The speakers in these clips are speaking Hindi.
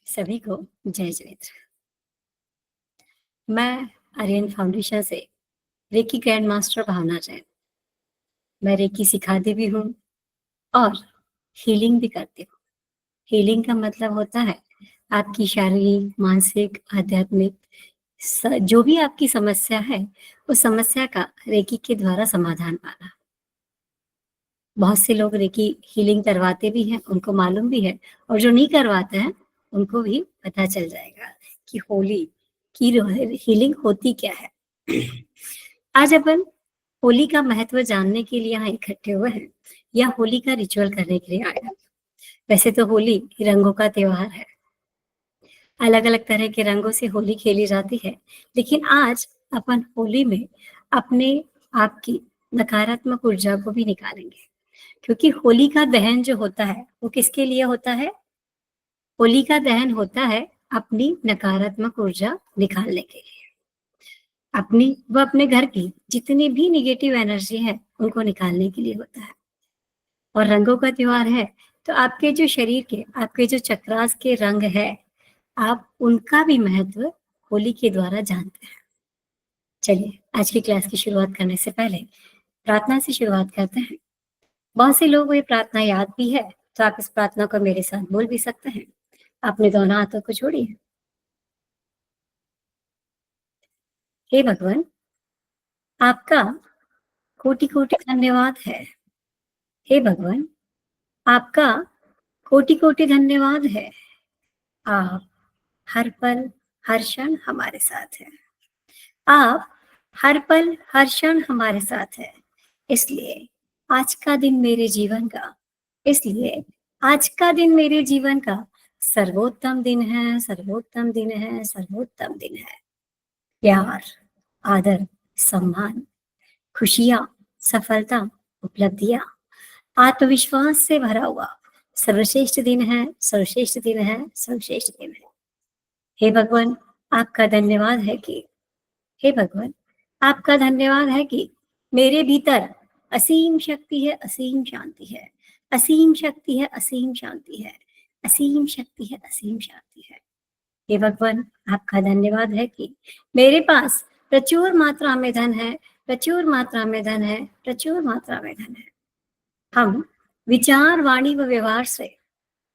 सभी को जय जयंत। मैं आर्यन फाउंडेशन से रेकी ग्रैंड मास्टर भावना जैन। मैं रेकी सिखाती भी हूँ और हीलिंग भी करती हूँ। हीलिंग का मतलब होता है आपकी शारीरिक, मानसिक, आध्यात्मिक जो भी आपकी समस्या है, उस समस्या का रेकी के द्वारा समाधान पाना। बहुत से लोग रेकी हीलिंग करवाते भी हैं, उनको मालूम भी है, और जो नहीं करवाते हैं उनको भी पता चल जाएगा कि होली की हीलिंग होती क्या है। आज अपन होली का महत्व जानने के लिए यहाँ इकट्ठे हुए हैं या होली का रिचुअल करने के लिए आए हैं। वैसे तो होली रंगों का त्योहार है, अलग अलग तरह के रंगों से होली खेली जाती है, लेकिन आज अपन होली में अपने आप की नकारात्मक ऊर्जा को भी निकालेंगे, क्योंकि होली का दहन जो होता है वो किसके लिए होता है? होली का दहन होता है अपनी नकारात्मक ऊर्जा निकालने के लिए, अपने घर की जितनी भी निगेटिव एनर्जी है उनको निकालने के लिए होता है। और रंगों का त्योहार है तो आपके जो शरीर के, आपके जो चक्रास के रंग है, आप उनका भी महत्व होली के द्वारा जानते हैं। चलिए आज की क्लास की शुरुआत करने से पहले प्रार्थना से शुरुआत करते हैं। बहुत से लोगों को ये प्रार्थना याद भी है, तो आप इस प्रार्थना को मेरे साथ बोल भी सकते हैं। अपने दोनों हाथों को जोड़िए। हे भगवान, आपका कोटि कोटि धन्यवाद है। हे भगवान, आपका कोटि कोटि धन्यवाद है। आप हर पल हर क्षण हमारे साथ हैं। आप हर पल हर क्षण हमारे साथ हैं। इसलिए आज का दिन मेरे जीवन का इसलिए आज का दिन मेरे जीवन का सर्वोत्तम दिन है, सर्वोत्तम दिन है, सर्वोत्तम दिन है। प्यार, आदर, सम्मान, खुशियां, सफलता, उपलब्धियां, आत्मविश्वास से भरा हुआ सर्वश्रेष्ठ दिन है, सर्वश्रेष्ठ दिन है, सर्वश्रेष्ठ दिन है। हे भगवान, आपका धन्यवाद है कि हे भगवान, आपका धन्यवाद है कि मेरे भीतर असीम शक्ति है, असीम शांति है, असीम शक्ति है, असीम शांति है, असीम शक्ति है, असीम शांति है। हे भगवान, आपका धन्यवाद है कि मेरे पास प्रचुर मात्रा में धन है, प्रचुर मात्रा में धन है, प्रचुर मात्रा में धन है। हम विचार, वाणी व व्यवहार से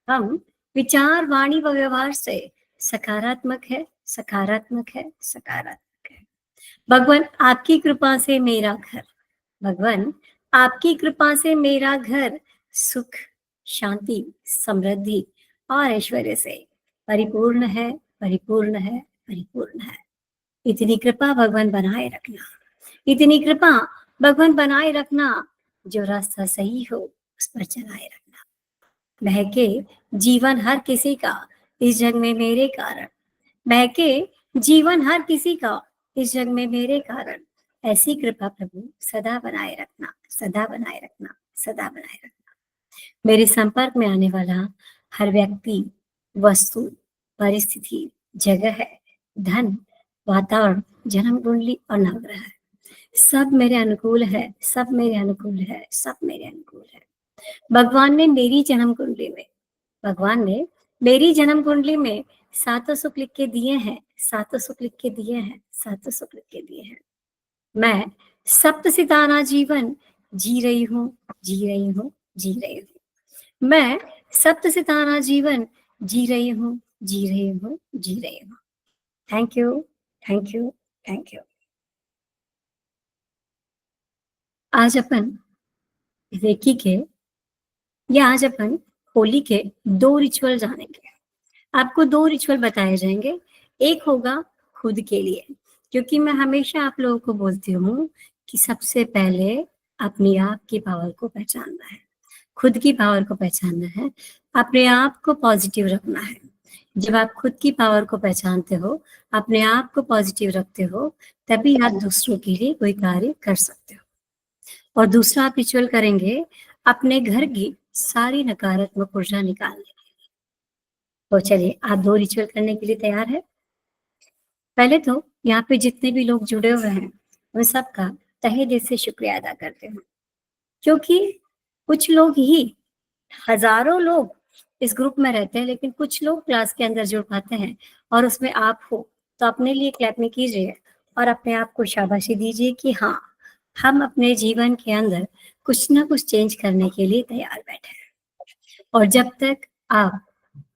हम विचार, वाणी व व्यवहार से सकारात्मक है, सकारात्मक है, सकारात्मक है। भगवान, आपकी कृपा से मेरा घर भगवान, आपकी कृपा से मेरा घर सुख, शांति, समृद्धि और ऐश्वर्य से परिपूर्ण है, परिपूर्ण है, परिपूर्ण है। इतनी कृपा भगवान बनाए रखना, इतनी कृपा भगवान बनाए रखना। जो रास्ता सही हो उस पर चलाए रखना। बहके जीवन हर किसी का इस जग में मेरे कारण, बहके जीवन हर किसी का इस जग में मेरे कारण। ऐसी कृपा प्रभु सदा बनाए रखना, सदा बनाए रखना, सदा बनाए रखना। मेरे संपर्क में आने वाला हर व्यक्ति, वस्तु, परिस्थिति, जगह, धन, वातावरण, जन्म कुंडली और नवग्रह सब मेरे अनुकूल है, सब मेरे अनुकूल है, सब मेरे अनुकूल है। भगवान ने मेरी जन्म कुंडली में भगवान ने मेरी जन्म कुंडली में सातों सुख लिख के दिए हैं, सातों सुख लिख के दिए हैं, सातों सुख लिख के दिए हैं। मैं सप्त सितारा जीवन जी रही हूँ, जी रही हूँ, जी रही हूँ। मैं सप्त सितारा जीवन जी रही हूँ, जी रही हूँ, जी रही हूँ। Thank you, thank you, thank you. आज अपन रेकी के आज अपन होली के 2 रिचुअल जानेंगे। आपको 2 रिचुअल बताए जाएंगे। एक होगा खुद के लिए, क्योंकि मैं हमेशा आप लोगों को बोलती हूँ कि सबसे पहले अपने आप की पावर को पहचानना है, खुद की पावर को पहचानना है, अपने आप को पॉजिटिव रखना है। जब आप खुद की पावर को पहचानते हो, अपने आप को पॉजिटिव रखते हो, तभी आप दूसरों के लिए कोई कार्य कर सकते हो। और दूसरा आप रिचुअल करेंगे अपने घर की सारी नकारात्मक ऊर्जा निकालने। तो चलिए, आप 2 रिचुअल करने के लिए तैयार है? पहले तो यहाँ पे जितने भी लोग जुड़े हुए हैं उन सबका तहे दिल से शुक्रिया अदा करते हैं, क्योंकि कुछ लोग ही, हजारों लोग इस ग्रुप में रहते हैं, लेकिन कुछ लोग क्लास के अंदर जुड़ पाते हैं और उसमें आप हो, तो अपने लिए क्लैपिंग कीजिए और अपने आप को शाबाशी दीजिए कि हाँ, हम अपने जीवन के अंदर कुछ ना कुछ चेंज करने के लिए तैयार बैठे हैं। और जब तक आप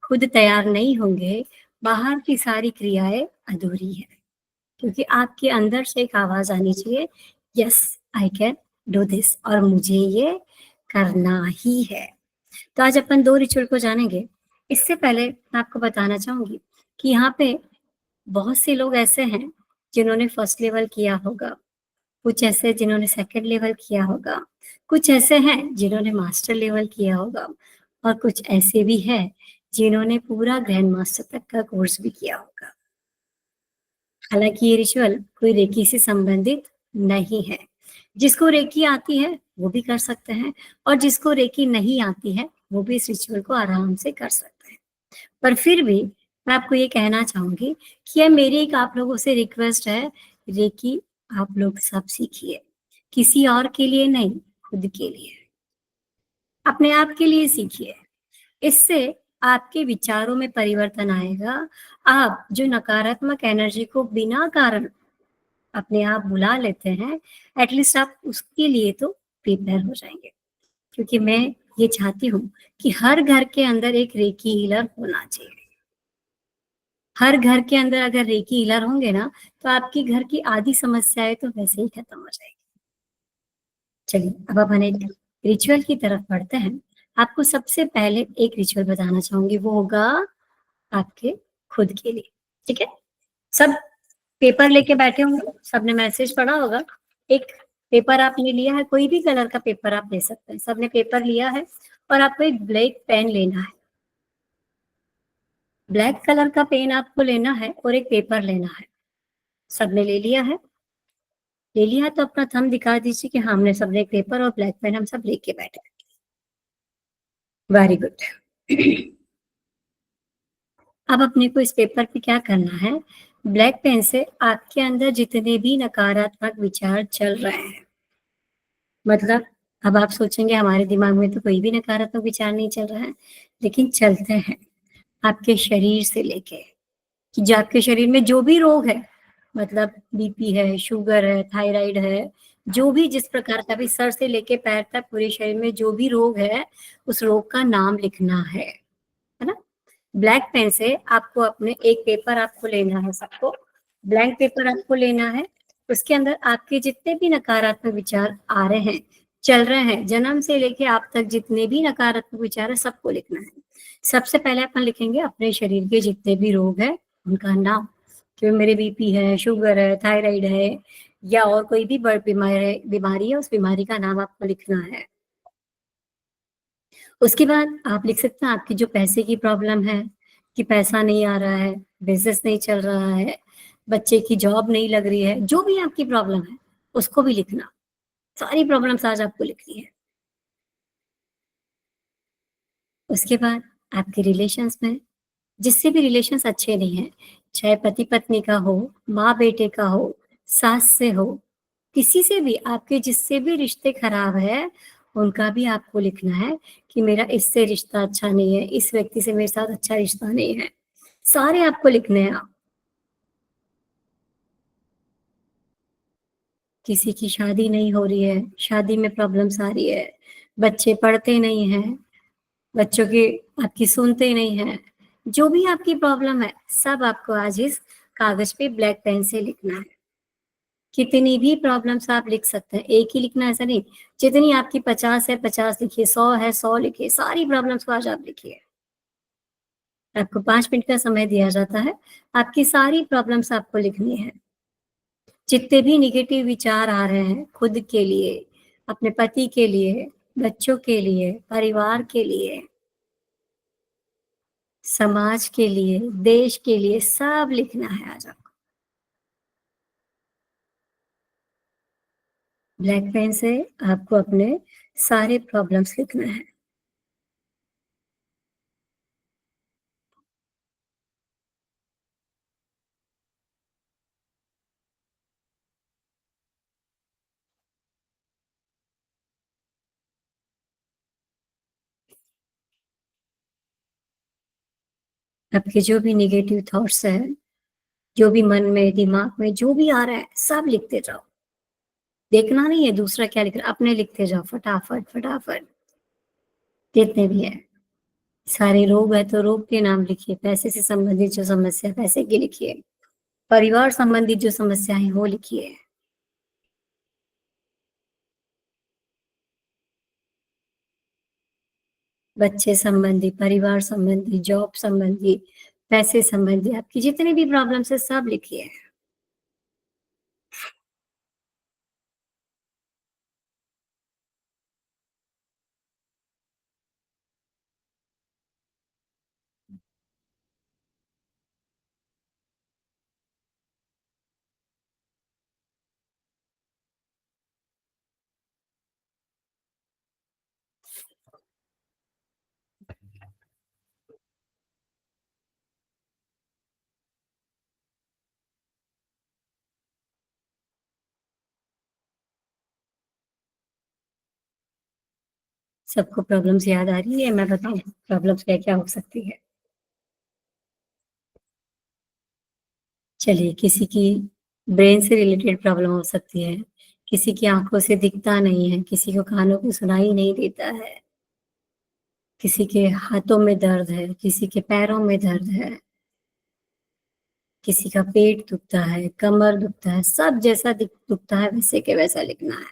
खुद तैयार नहीं होंगे, बाहर की सारी क्रियाएँ अधूरी हैं। क्योंकि आपके अंदर से एक आवाज़ आनी चाहिए, yes I can do this, और मुझे ये करना ही है। तो आज अपन 2 रिचुअल को जानेंगे। इससे पहले मैं आपको बताना चाहूँगी कि यहाँ पे बहुत से लोग ऐसे हैं जिन्होंने फर्स्ट लेवल किया होगा, कुछ ऐसे जिन्होंने सेकंड लेवल किया होगा, कुछ ऐसे हैं जिन्होंने मास्टर लेवल किया होगा और कुछ ऐसे भी हैं जिन्होंने पूरा ग्रैंड मास्टर तक का कोर्स भी किया होगा। हालाँकि ये रिचुअल कोई रेकी से संबंधित नहीं है। जिसको रेकी आती है, वो भी कर सकते हैं और जिसको रेकी नहीं आती है, वो भी इस रिचुअल को आराम से कर सकते हैं। पर फिर भी मैं आपको ये कहना चाहूँगी कि ये मेरी एक आप लोगों से रिक्वेस्ट है, रेकी आप लोग सब सीखिए। किसी और के लिए नहीं, खुद के लिए। अपने आप के लिए सीखिए। इससे आपके विचारों में परिवर्तन आएगा। आप जो नकारात्मक एनर्जी को बिना कारण अपने आप बुला लेते हैं, एटलीस्ट आप उसके लिए तो प्रिपेयर हो जाएँगे। क्योंकि मैं ये चाहती हूँ कि हर घर के अंदर एक रेकी हीलर होना चाहिए। हर घर के अंदर अगर रेकी हीलर होंगे ना, तो आपके घर की आधी समस्याएँ तो वैसे ही खत्म हो जाएगी। चलिए, अब अपन एक रिचुअल की तरफ बढ़ते हैं। आपको सबसे पहले एक रिचुअल बताना चाहूँगी, वो होगा आपके खुद के लिए, ठीक है? सब पेपर लेके बैठे होंगे, सबने मैसेज पढ़ा होगा। एक पेपर आपने लिया है, कोई भी कलर का पेपर आप ले सकते हैं। सबने पेपर लिया है और आपको एक ब्लैक पेन लेना है। ब्लैक कलर का पेन आपको लेना है और एक पेपर लेना है। सबने ले लिया है? ले लिया है तो अपना थंब दिखा दीजिए कि हाँ, हमने सबने एक पेपर और ब्लैक पेन हम सब लेके बैठे हैं। Very good. अब अपने को इस पेपर पे क्या करना है, ब्लैक पेन से आपके अंदर जितने भी नकारात्मक विचार चल रहे हैं, मतलब अब आप सोचेंगे हमारे दिमाग में तो कोई भी नकारात्मक विचार नहीं चल रहा है, लेकिन चलते हैं आपके शरीर से लेके कि जो आपके शरीर में जो भी रोग है, मतलब बीपी है, शुगर है, थायराइड है, जो भी जिस प्रकार का भी सर से लेके पैर तक पूरे शरीर में जो भी रोग है, उस रोग का नाम लिखना है ना? ब्लैक पेन से आपको अपने एक पेपर आपको लेना है सबको, ब्लैंक पेपर आपको लेना है, उसके अंदर आपके जितने भी नकारात्मक विचार आ रहे हैं, चल रहे हैं, जन्म से लेके आप तक जितने भी नकारात्मक विचार है सबको लिखना है। सबसे पहले अपन लिखेंगे अपने शरीर के जितने भी रोग हैं, उनका नाम, कि मेरे बीपी है, शुगर है, थायराइड है या और कोई भी बड़ बीमारी है, उस बीमारी का नाम आपको लिखना है। उसके बाद आप लिख सकते हैं आपकी जो पैसे की प्रॉब्लम है, कि पैसा नहीं आ रहा है, बिज़नेस नहीं चल रहा है, बच्चे की जॉब नहीं लग रही है, जो भी आपकी प्रॉब्लम है, उसको भी लिखना। सारी प्रॉब्लम्स आज आपको लिखनी है। उसके बाद आपके रिलेशंस में जिससे भी रिलेशंस अच्छे नहीं हैं, चाहे पति-पत्नी का हो, माँ-बेटे का हो, सास से हो, किसी से भी आपके जिससे भी रिश्ते खराब हैं, उनका भी आपको लिखना है कि मेरा इससे रिश्ता अच्छा नहीं है, इस व्यक्ति से मेरे साथ अच्छा रिश्ता नहीं है। सारे आपको लिखने हैं। किसी की शादी नहीं हो रही है, शादी में प्रॉब्लम्स आ रही है, बच्चे पढ़ते नहीं हैं, बच्चों की आपकी सुनते नहीं हैं, जो भी आपकी प्रॉब्लम है, सब आपको आज इस कागज़ पे ब्लैक पेन से लिखना है। कितनी भी प्रॉब्लम्स आप लिख सकते हैं, एक ही लिखना है ऐसा नहीं, जितनी आपकी 50 है 50 लिखिए, 100 है 100 लिखिए, सारी प्रॉब्लम्स को आज आप लिखिए। आपको 5 मिनट का समय दिया जाता है, आपकी सारी प्रॉब्लम्स आपको लिखनी है। जितने भी नेगेटिव विचार आ रहे हैं खुद के लिए, अपने पति के लिए, बच्चों के लिए, परिवार के लिए, समाज के लिए, देश के लिए, सब लिखना है आज आपको। ब्लैक पेन से आपको अपने सारे प्रॉब्लम्स लिखना है। आपके जो भी नेगेटिव थॉट्स है, जो भी मन में, दिमाग में जो भी आ रहा है, सब लिखते जाओ। देखना नहीं है दूसरा क्या लिख रहा है, अपने लिखते जाओ फटाफट, फटाफट, जितने भी हैं। सारे रोग है तो रोग के नाम लिखिए, पैसे से संबंधित जो समस्या है, पैसे की लिखिए। परिवार संबंधित जो समस्या है, वो लिखिए। बच्चे संबंधी, परिवार संबंधी, जॉब संबंधी, पैसे संबंधी, आपकी जितनी भी प्रॉब्लम्स है, सब लिखिए। सबको प्रॉब्लम्स याद आ रही है? मैं बताऊँ प्रॉब्लम्स क्या-क्या हो सकती है? चलिए, किसी की ब्रेन से रिलेटेड प्रॉब्लम हो सकती है, किसी की आँखों से दिखता नहीं है, किसी को कानों को सुनाई नहीं देता है, किसी के हाथों में दर्द है, किसी के पैरों में दर्द है, किसी का पेट दुखता है, कमर दुखता है, सब जैसा दुखता है वैसे के वैसा लिखना है,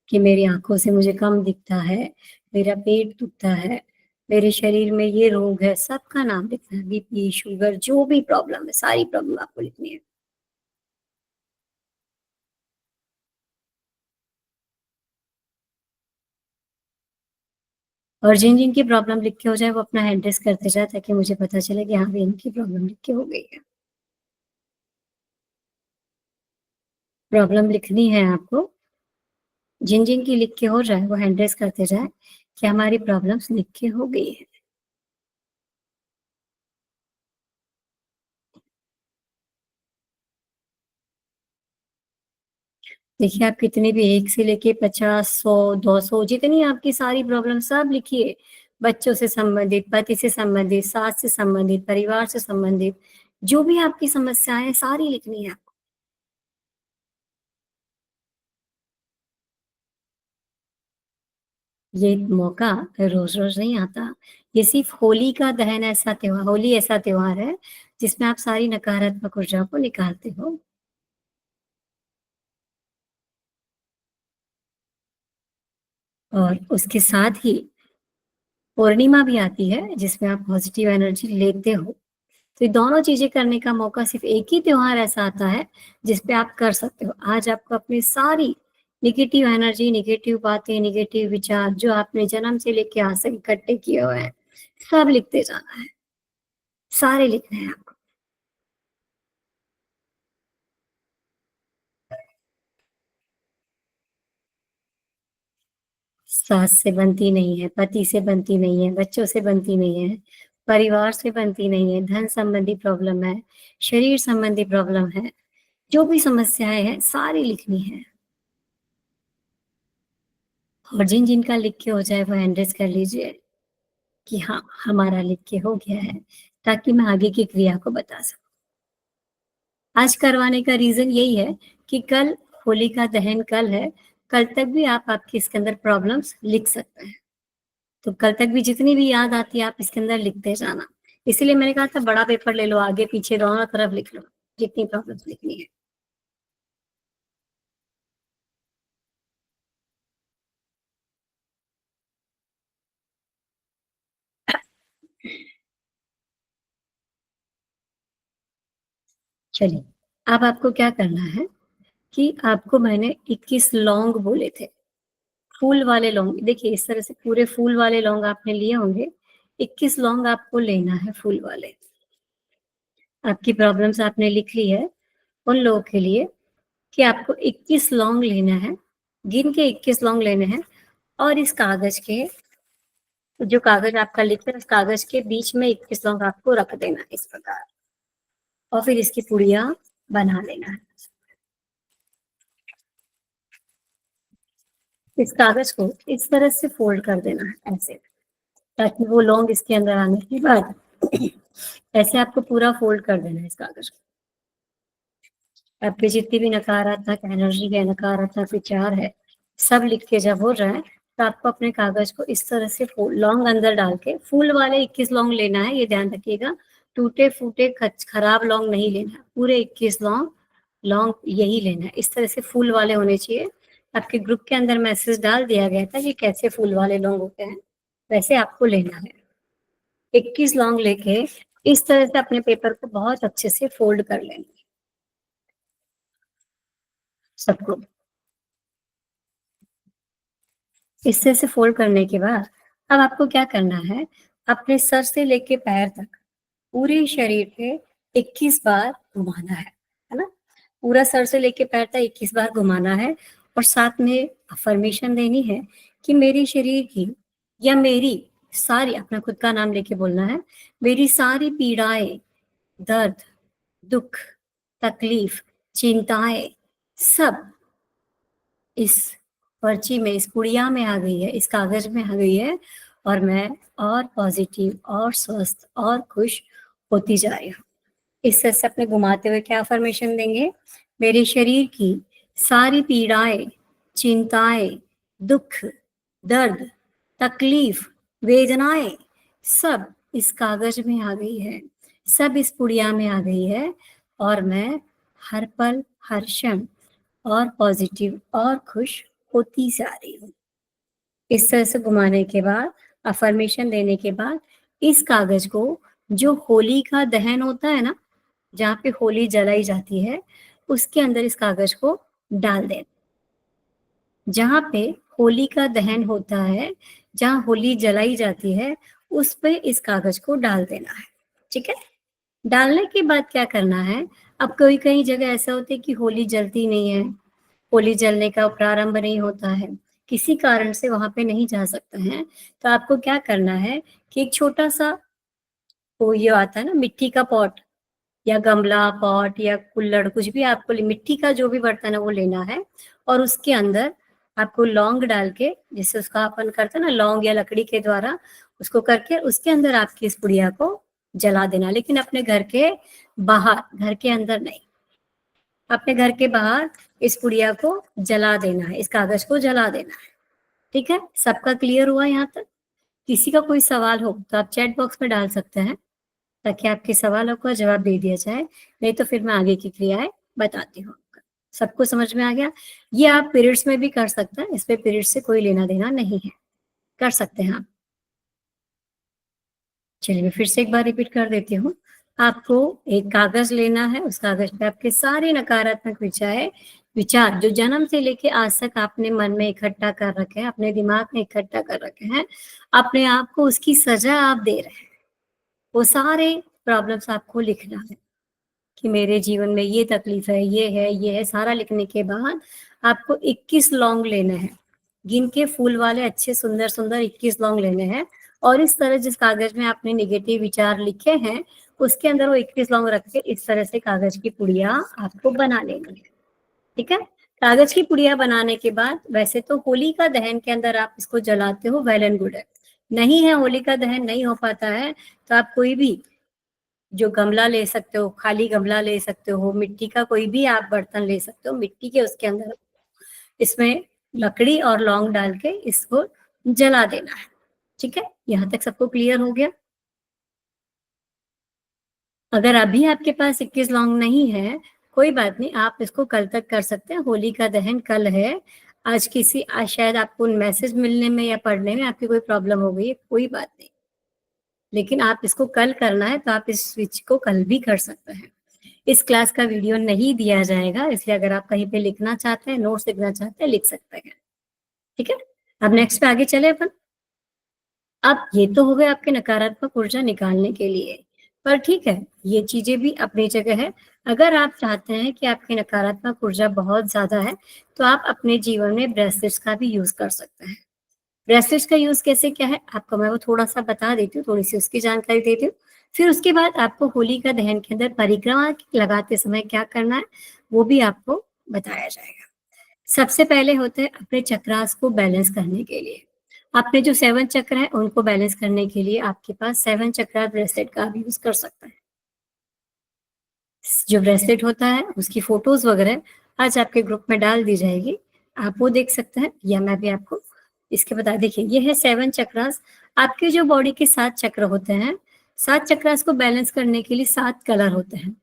कि मेरी आँखों से मुझे कम दिखता है, मेरा पेट दुखता है, मेरे शरीर में ये रोग है, सबका नाम लिखना है, बीपी, शुगर जो भी प्रॉब्लम है, सारी प्रॉब्लम आपको लिखनी है। और जिन-जिन की प्रॉब्लम लिख के हो जाए वो अपना एड्रेस करते जाएँ ताकि मुझे पता चले कि हाँ, भई इनकी प्रॉब्लम लिख के हो गई है। प्रॉब्लम लिखनी है आपको, जिन-जिन की लिख के हो जाए वो एड्रेस करते जाएँ कि हमारी प्रॉब्लम्स लिख के हो गई है। देखिए आप कितने भी 1 से लेके 50, 100, 200 जितनी आपकी सारी प्रॉब्लम सब लिखिए। बच्चों से संबंधित, पति से संबंधित, सास से संबंधित, परिवार से संबंधित, जो भी आपकी समस्याएँ हैं सारी लिखनी है आपको। ये मौका रोज़-रोज़ नहीं आता। ये सिर्फ़ होली ऐसा त्योहार है, जिसमें आप सारी नकारात्मक ऊर्जा को निकालते हो। और उसके साथ ही पूर्णिमा भी आती है, जिसमें आप पॉज़िटिव एनर्जी लेते हो। तो ये दोनों चीज़ें करने का मौका सिर्फ़ एक ही त्योहार ऐसा आता है, जिस पे आप कर सकते हो। आज आपको अपनी सारी नेगेटिव एनर्जी, नेगेटिव बातें, नेगेटिव विचार जो आपने जन्म से लेके आज तक इकट्ठे किए हुए हैं, सब लिखते जाना है। सारे लिखने हैं आपको। सास से बनती नहीं है, पति से बनती नहीं है, बच्चों से बनती नहीं है, परिवार से बनती नहीं है, धन संबंधी प्रॉब्लम है, शरीर संबंधी प्रॉब्लम है, जो भी समस्याएँ हैं, सारी लिखनी है। और जिन-जिन का लिख के हो जाए वो एंड्रेस कर लीजिए कि हाँ, हमारा लिख के हो गया है, ताकि मैं आगे की क्रिया को बता सकूँ। आज करवाने का रीज़न यही है कि कल होलिका दहन कल है, कल तक भी आप आपके इसके अंदर प्रॉब्लम्स लिख सकते हैं। तो कल तक भी जितनी भी याद आती है आप इसके अंदर लिखते जाना। इसीलिए मैंने कहा था बड़ा पेपर ले लो, आगे-पीछे दोनों तरफ लिख लो, जितनी प्रॉब्लम्स लिखनी है। चलिए, अब आपको क्या करना है कि आपको मैंने 21 लौंग बोले थे, फूल वाले लौंग। देखिए इस तरह से पूरे फूल वाले लौंग आपने लिए होंगे, 21 लौंग आपको लेना है फूल वाले। आपकी प्रॉब्लम्स आपने लिख ली है, उन लोगों के लिए कि आपको 21 लौंग लेना है, गिन के 21 लौंग लेने हैं और इस कागज़ के जो कागज़ आपका लिखा है उस कागज़ के बीच में 21 लौंग आपको रख देना है इस प्रकार और फिर इसकी पुड़िया बना लेना है। इस कागज़ को इस तरह से फ़ोल्ड कर देना है ऐसे, ताकि वो लौंग इसके अंदर आने के बाद ऐसे आपको पूरा फोल्ड कर देना है इस कागज को। आपकी जितनी भी नकारात्मक एनर्जी है, नकारात्मक विचार है, सब लिख के जब हो जाए तो आपको अपने कागज को इस तरह से लौंग अंदर डाल के, फूल वाले 21 लौंग लेना है, ये ध्यान रखिएगा। टूटे फूटे खराब लौंग नहीं लेना, पूरे 21 लौंग लौंग यही लेना है। इस तरह से फूल वाले होने चाहिए। आपके ग्रुप के अंदर मैसेज डाल दिया गया था कि कैसे फूल वाले लौंग होते हैं, वैसे आपको लेना है। 21 लौंग लेके इस तरह से अपने पेपर को बहुत अच्छे से फोल्ड कर लेंगे सबको। इस तरह से फोल्ड करने के बाद अब आपको क्या करना है, अपने सर से लेके पैर तक पूरे शरीर पे 21 बार घुमाना है ना? पूरा सर से लेके पैर तक 21 बार घुमाना है और साथ में अफर्मेशन देनी है कि मेरे शरीर की या मेरी सारी, अपना खुद का नाम लेके बोलना है, मेरी सारी पीड़ाएं, दर्द, दुख, तकलीफ, चिंताएं सब इस पर्ची में, इस पुड़िया में आ गई है, इस कागज में आ गई है और मैं और पॉजिटिव और स्वस्थ और खुश होती जा रही हूँ। इस तरह से अपने घुमाते हुए क्या अफर्मेशन देंगे, मेरे शरीर की सारी पीड़ाएं, चिंताएं, दुख, दर्द, तकलीफ, वेदनाएं सब इस कागज में आ गई है, सब इस पुड़िया में आ गई है और मैं हर पल हर क्षण और पॉजिटिव और खुश होती जा रही हूँ। इस तरह से घुमाने के बाद, अफर्मेशन देने के बाद, इस कागज को जो होली का दहन होता है ना, जहाँ पे होली जलाई जाती है, उसके अंदर इस कागज को डाल दें। जहाँ पे होली का दहन होता है, जहाँ होली जलाई जाती है, उस पे इस कागज को डाल देना है। ठीक है? डालने के बाद क्या करना है, अब कोई कई जगह ऐसा होता है कि होली जलती नहीं है, होली जलने का प्रारंभ नहीं होता है, किसी कारण से वहां पे नहीं जा सकते हैं, तो आपको क्या करना है कि एक छोटा सा, वो ये आता है ना मिट्टी का पॉट या गमला, पॉट या कुल्हड़, कुछ भी आपको मिट्टी का जो भी बर्तन है वो लेना है और उसके अंदर आपको लौंग डाल के, जिससे उसका अपन करते हैं ना लौंग या लकड़ी के द्वारा, उसको करके उसके अंदर आपकी इस पुड़िया को जला देना, लेकिन अपने घर के बाहर, घर के अंदर नहीं। अपने घर के बाहर इस पुड़िया को जला देना है, इस कागज को जला देना है। ठीक है? सबका क्लियर हुआ यहाँ तक? किसी का कोई सवाल हो तो आप चैट बॉक्स में डाल सकते हैं ताकि आपके सवालों का जवाब दे दिया जाए, नहीं तो फिर मैं आगे की क्रियाएं बताती हूँ। सबको समझ में आ गया? ये आप पीरियड्स में भी कर सकते हैं, इसमें पीरियड्स से कोई लेना देना नहीं है, कर सकते हैं आप। चलिए मैं फिर से एक बार रिपीट कर देती हूँ। आपको एक कागज लेना है, उस कागज पे आपके सारे नकारात्मक विचार जो जन्म से लेके आज तक आपने मन में इकट्ठा कर रखे हैं, अपने दिमाग में इकट्ठा कर रखे हैं, अपने आप को उसकी सजा आप दे रहे हैं, वो सारे प्रॉब्लम्स आपको लिखना है कि मेरे जीवन में ये तकलीफ है, ये है, सारा लिखने के बाद आपको 21 लौंग लेने हैं, गिन के फूल वाले अच्छे सुंदर सुंदर 21 लौंग लेने हैं और इस तरह जिस कागज में आपने निगेटिव विचार लिखे हैं उसके अंदर वो 21 लौंग रख के इस तरह से कागज की पुड़िया आपको बना लेनी है। ठीक है? कागज की पुड़िया बनाने के बाद, वैसे तो होली का दहन के अंदर आप इसको जलाते हो, वेल एंड गुड है। नहीं है, होली का दहन नहीं हो पाता है, तो आप कोई भी जो गमला ले सकते हो, खाली गमला ले सकते हो, मिट्टी का कोई भी आप बर्तन ले सकते हो, मिट्टी के उसके अंदर इसमें लकड़ी और लौंग डाल के इसको जला देना है। ठीक है? यहाँ तक सबको क्लियर हो गया? अगर अभी आपके पास 21 लौंग नहीं है, कोई बात नहीं, आप इसको कल तक कर सकते हैं, होली का दहन कल है। आज शायद आपको मैसेज मिलने में या पढ़ने में आपकी कोई प्रॉब्लम हो गई है, कोई बात नहीं, लेकिन आप इसको कल करना है तो आप इस स्विच को कल भी कर सकते हैं। इस क्लास का वीडियो नहीं दिया जाएगा, इसलिए अगर आप कहीं पे लिखना चाहते हैं, नोट्स लिखना चाहते हैं, लिख सकते हैं। ठीक है? अब नेक्स्ट पे आगे चले अपन। अब ये तो हो गए आपके नकारात्मक ऊर्जा निकालने के लिए, पर ठीक है, ये चीजें भी अपनी जगह है। अगर आप चाहते हैं कि आपकी नकारात्मक ऊर्जा बहुत ज्यादा है तो आप अपने जीवन में ब्रेसलेट्स का भी यूज कर सकते हैं। ब्रेसलेट्स का यूज कैसे क्या है आपको मैं वो थोड़ा सा बता देती हूँ, थोड़ी सी उसकी जानकारी देती हूँ। फिर उसके बाद आपको होली का दहन के अंदर परिक्रमा लगाते समय क्या करना है वो भी आपको बताया जाएगा। सबसे पहले होते हैं अपने चक्रास को बैलेंस करने के लिए। आपने जो 7 चक्र है उनको बैलेंस करने के लिए आपके पास 7 चक्रा ब्रेसलेट का आप यूज कर सकते हैं। जो ब्रेसलेट होता है उसकी फोटोज वगैरह आज आपके ग्रुप में डाल दी जाएगी, आप वो देख सकते हैं या मैं भी आपको इसके बता। देखिए ये है 7 चक्रास। आपके जो बॉडी के 7 चक्र होते हैं, 7 चक्रास को बैलेंस करने के लिए 7 कलर होते हैं।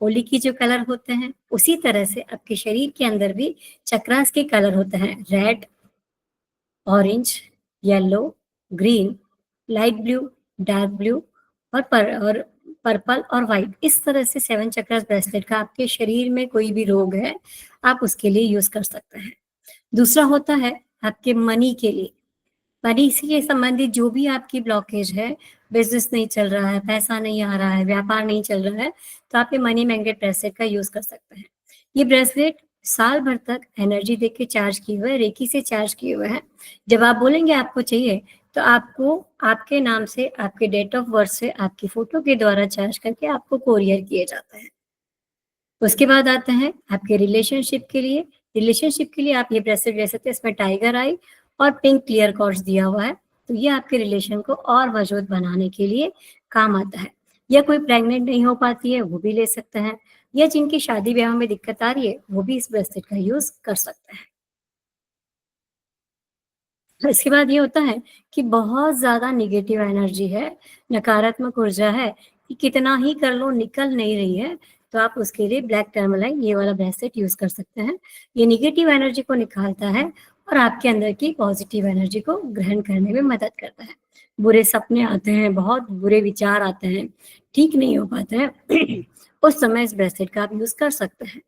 होली की जो कलर होते हैं उसी तरह से आपके शरीर के अंदर भी चक्रास के कलर होते हैं, red, orange, yellow, green, light blue, dark blue और पर्पल और व्हाइट। इस तरह से 7 चक्रास ब्रेसलेट का आपके शरीर में कोई भी रोग है आप उसके लिए यूज कर सकते हैं। दूसरा होता है आपके मनी के लिए। मनी से संबंधित जो भी आपकी ब्लॉकेज है, बिजनेस नहीं चल रहा है, पैसा नहीं आ रहा है, व्यापार नहीं चल रहा है, तो आप ये मनी मैग्नेट ब्रेसलेट का यूज कर सकते हैं। ये ब्रेसलेट साल भर तक एनर्जी देके चार्ज किए हुए, रेकी से चार्ज किए हुए हैं। जब आप बोलेंगे आपको चाहिए तो आपको आपके नाम से, आपके डेट ऑफ बर्थ से, आपकी फोटो के द्वारा चार्ज करके आपको कोरियर किए जाता है। उसके बाद आते हैं आपके रिलेशनशिप के लिए। रिलेशनशिप के लिए आप ये ब्रेसलेट ले सकते हैं, इसमें टाइगर आई और पिंक क्लियर कॉर्ड्स दिया हुआ है, तो ये आपके रिलेशन को और मजबूत बनाने के लिए काम आता है। या कोई प्रेग्नेंट नहीं हो पाती है वो भी ले सकते हैं, या जिनकी शादी ब्याह में दिक्कत आ रही है वो भी इस ब्रेसलेट का यूज कर सकते हैं। इसके बाद ये होता है कि बहुत ज्यादा निगेटिव एनर्जी है, नकारात्मक ऊर्जा है, कि कितना ही कर लो निकल नहीं रही है, तो आप उसके लिए ब्लैक टर्मलाइन ये वाला ब्रेसलेट यूज कर सकते हैं। ये निगेटिव एनर्जी को निकालता है और आपके अंदर की पॉजिटिव एनर्जी को ग्रहण करने में मदद करता है। बुरे सपने आते हैं, बहुत बुरे विचार आते हैं, ठीक नहीं हो पाते हैं उस समय इस ब्रेसलेट का आप यूज कर सकते हैं।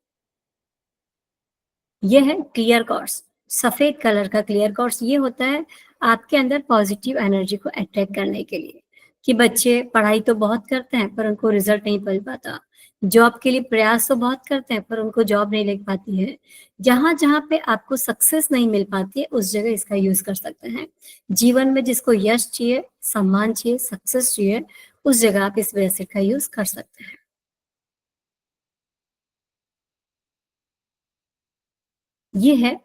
ये है क्लियर कॉर्ड्स। सफेद कलर का क्लियर कॉर्ड्स ये होता है आपके अंदर पॉजिटिव एनर्जी को अट्रैक्ट करने के लिए, कि बच्चे पढ़ाई तो बहुत करते हैं पर उनको रिजल्ट नहीं मिल पाता, जॉब के लिए प्रयास तो बहुत करते हैं पर उनको जॉब नहीं लग पाती है। जहां जहां पे आपको सक्सेस नहीं मिल पाती है उस जगह इसका यूज कर सकते हैं। जीवन में जिसको यश चाहिए, सम्मान चाहिए, सक्सेस चाहिए, उस जगह आप इस ब्रेसलेट का यूज कर सकते हैं। ये है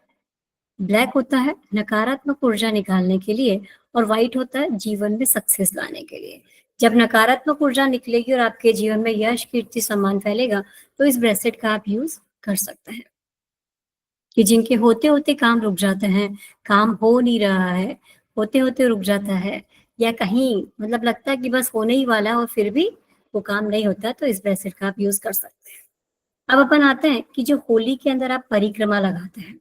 ब्लैक होता है नकारात्मक ऊर्जा निकालने के लिए और व्हाइट होता है जीवन में सक्सेस लाने के लिए। जब नकारात्मक ऊर्जा निकलेगी और आपके जीवन में यश, कीर्ति, सम्मान फैलेगा, तो इस ब्रेसलेट का आप यूज कर सकते हैं। कि जिनके होते होते काम रुक जाते हैं, काम हो नहीं रहा है, होते होते रुक जाता है, या कहीं मतलब लगता है कि बस होने ही वाला है और फिर भी वो काम नहीं होता, तो इस ब्रेसलेट का आप यूज कर सकते हैं। अब अपन आते हैं कि जो होली के अंदर आप परिक्रमा लगाते हैं,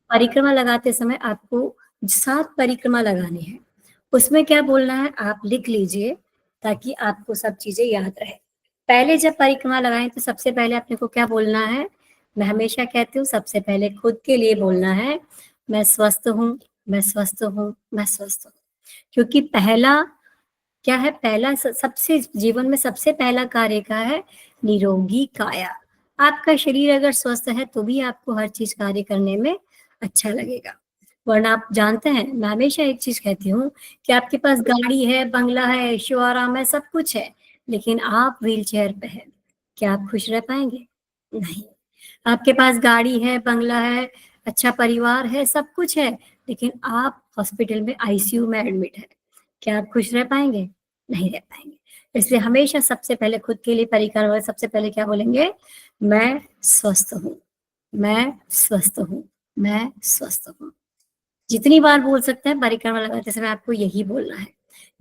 परिक्रमा लगाते समय आपको 7 परिक्रमा लगानी है। उसमें क्या बोलना है आप लिख लीजिए, ताकि आपको सब चीजें याद रहे। पहले जब परिक्रमा लगाएं तो सबसे पहले अपने को क्या बोलना है, मैं हमेशा कहती हूँ सबसे पहले खुद के लिए बोलना है, मैं स्वस्थ हूँ, मैं स्वस्थ हूँ, मैं स्वस्थ हूँ। क्योंकि पहला क्या है, पहला सबसे जीवन में सबसे पहला कार्य का है निरोगी काया। आपका शरीर अगर स्वस्थ है तो भी आपको हर चीज कार्य करने में अच्छा लगेगा। वरना आप जानते हैं, मैं हमेशा एक चीज कहती हूँ कि आपके पास गाड़ी है, बंगला है, ऐशो आराम है, सब कुछ है, लेकिन आप व्हील चेयर पे है, क्या आप खुश रह पाएंगे? नहीं। आपके पास गाड़ी है, बंगला है, अच्छा परिवार है, सब कुछ है, लेकिन आप हॉस्पिटल में आईसीयू में एडमिट है, क्या आप खुश रह पाएंगे? नहीं रह पाएंगे। इसलिए हमेशा सबसे पहले खुद के लिए परिकार वाले सबसे पहले क्या बोलेंगे, मैं स्वस्थ हूँ, मैं स्वस्थ हूँ, मैं स्वस्थ हूँ। जितनी बार बोल सकते हैं परिक्रमा लगाते समय आपको यही बोलना है।